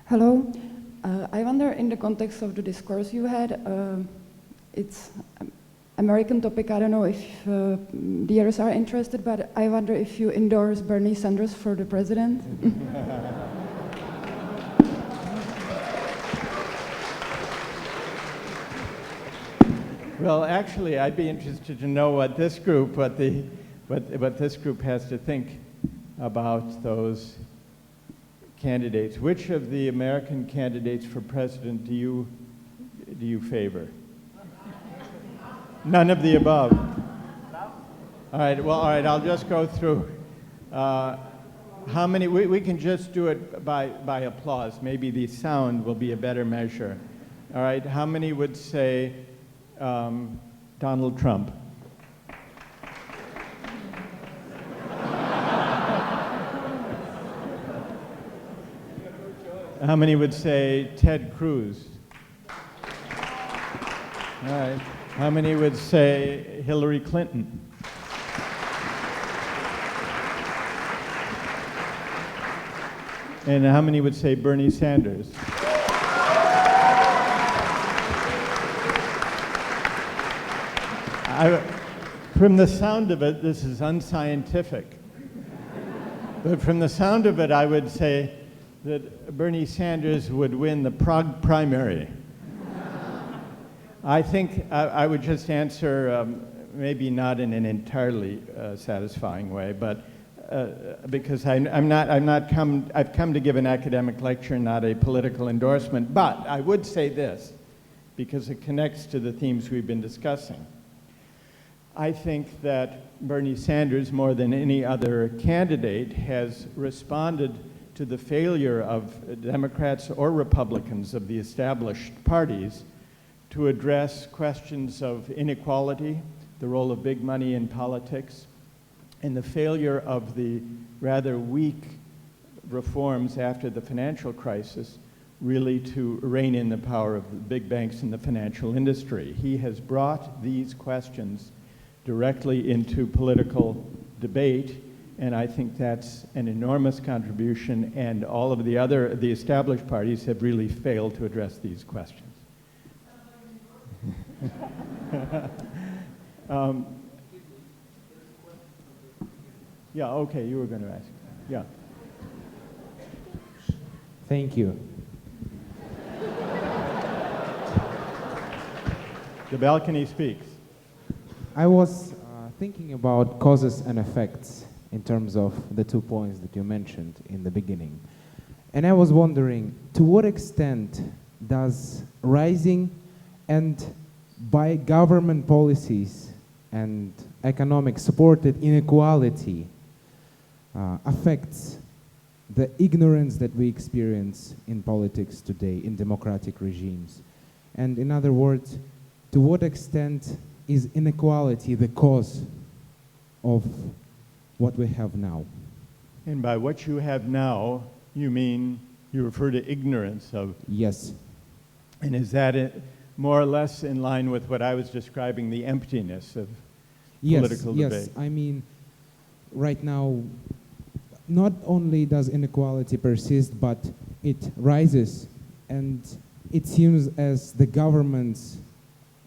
Hello. I wonder, in the context of the discourse you had, it's American topic. I don't know if the others are interested, but I wonder if you endorse Bernie Sanders for the president. Well, actually, I'd be interested to know what this group, what this group has to think about those candidates. Which of the American candidates for president do you favor? None of the above. All right. Well, all right. I'll just go through. How many? We can just do it by applause. Maybe the sound will be a better measure. All right. How many would say Donald Trump? How many would say Ted Cruz? All right. How many would say Hillary Clinton? And how many would say Bernie Sanders? From the sound of it, this is unscientific. But from the sound of it, I would say that Bernie Sanders would win the Prague primary. I think I would just answer, maybe not in an entirely satisfying way, but because I've come to give an academic lecture, not a political endorsement. But I would say this, because it connects to the themes we've been discussing. I think that Bernie Sanders, more than any other candidate, has responded to the failure of Democrats or Republicans of the established parties to address questions of inequality, the role of big money in politics, and the failure of the rather weak reforms after the financial crisis really to rein in the power of the big banks in the financial industry. He has brought these questions directly into political debate, and I think that's an enormous contribution, and all of the established parties have really failed to address these questions. Yeah, okay, you were going to ask. Yeah. Thank you. The balcony speaks. I was thinking about causes and effects in terms of the 2 points that you mentioned in the beginning. And I was wondering, to what extent does rising and by government policies and economic supported inequality affects the ignorance that we experience in politics today, in democratic regimes? And in other words, to what extent is inequality the cause of what we have now? And by what you have now, you mean, you refer to ignorance of... Yes. And is that more or less in line with what I was describing, the emptiness of political debate? Yes, I mean, right now, not only does inequality persist, but it rises, and it seems as the governments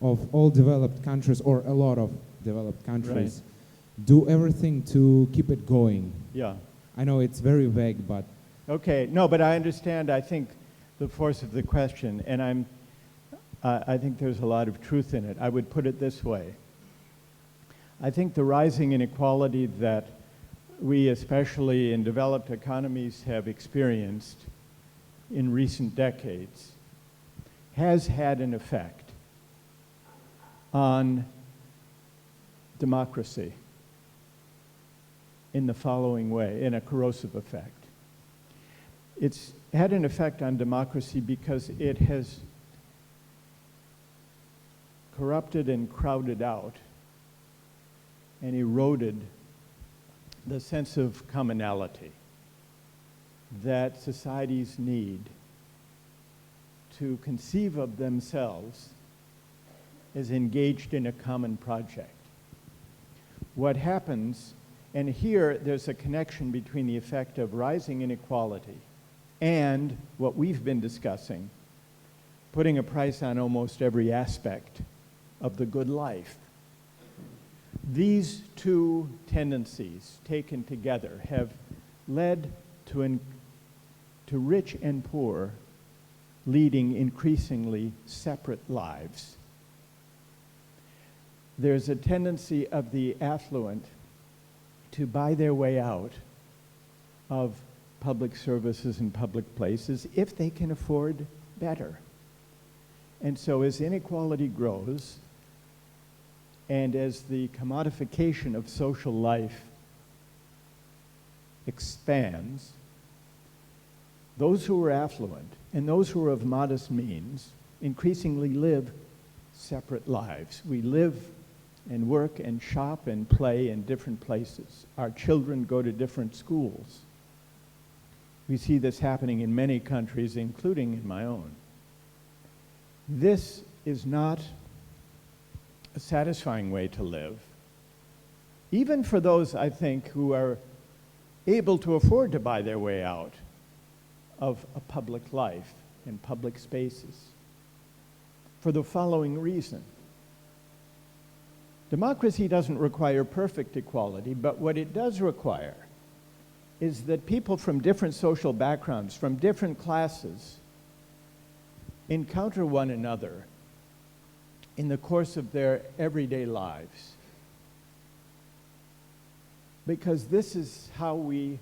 of all developed countries, or a lot of developed countries, do everything to keep it going. Yeah. I know it's very vague, but... Okay, no, but I understand, I think, the force of the question, and I think there's a lot of truth in it. I would put it this way. I think the rising inequality that we, especially in developed economies, have experienced in recent decades has had an effect on democracy in the following way, in a corrosive effect. It's had an effect on democracy because it has corrupted and crowded out and eroded the sense of commonality that societies need to conceive of themselves as engaged in a common project. What happens, and here there's a connection between the effect of rising inequality and what we've been discussing, putting a price on almost every aspect of the good life. These two tendencies taken together have led to rich and poor leading increasingly separate lives. There's a tendency of the affluent to buy their way out of public services and public places if they can afford better. And so as inequality grows, and as the commodification of social life expands, those who are affluent and those who are of modest means increasingly live separate lives. We live and work and shop and play in different places. Our children go to different schools. We see this happening in many countries, including in my own. This is not a satisfying way to live, even for those, I think, who are able to afford to buy their way out of a public life in public spaces, for the following reason. Democracy doesn't require perfect equality, but what it does require is that people from different social backgrounds, from different classes, encounter one another in the course of their everyday lives. Because this is how we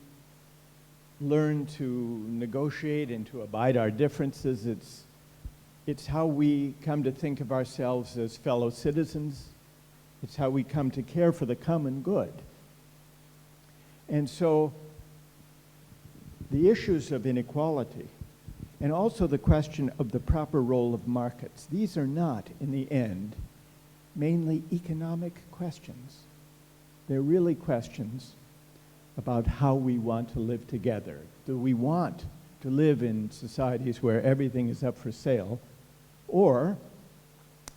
learn to negotiate and to abide our differences. It's It's how we come to think of ourselves as fellow citizens. It's how we come to care for the common good. And so the issues of inequality and also the question of the proper role of markets, these are not, in the end, mainly economic questions. They're really questions about how we want to live together. Do we want to live in societies where everything is up for sale, or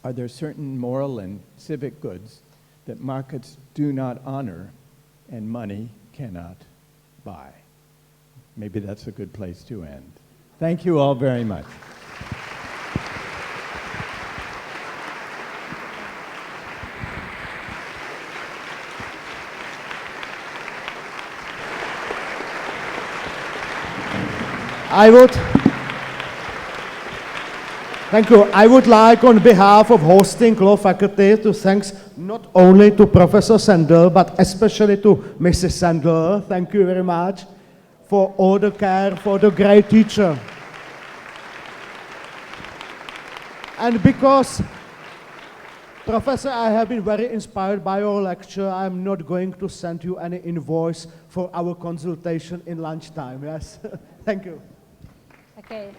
are there certain moral and civic goods that markets do not honor and money cannot buy? Maybe that's a good place to end. Thank you all very much. Thank you. I would like, on behalf of hosting law faculty, to thanks not only to Professor Sandel, but especially to Mrs. Sandel. Thank you very much for all the care, for the great teacher. And because, Professor, I have been very inspired by your lecture, I'm not going to send you any invoice for our consultation in lunchtime, yes? Thank you. Okay.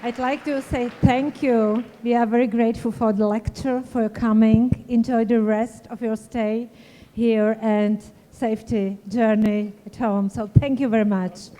I'd like to say thank you. We are very grateful for the lecture, for your coming. Enjoy the rest of your stay here and safety journey at home. So thank you very much.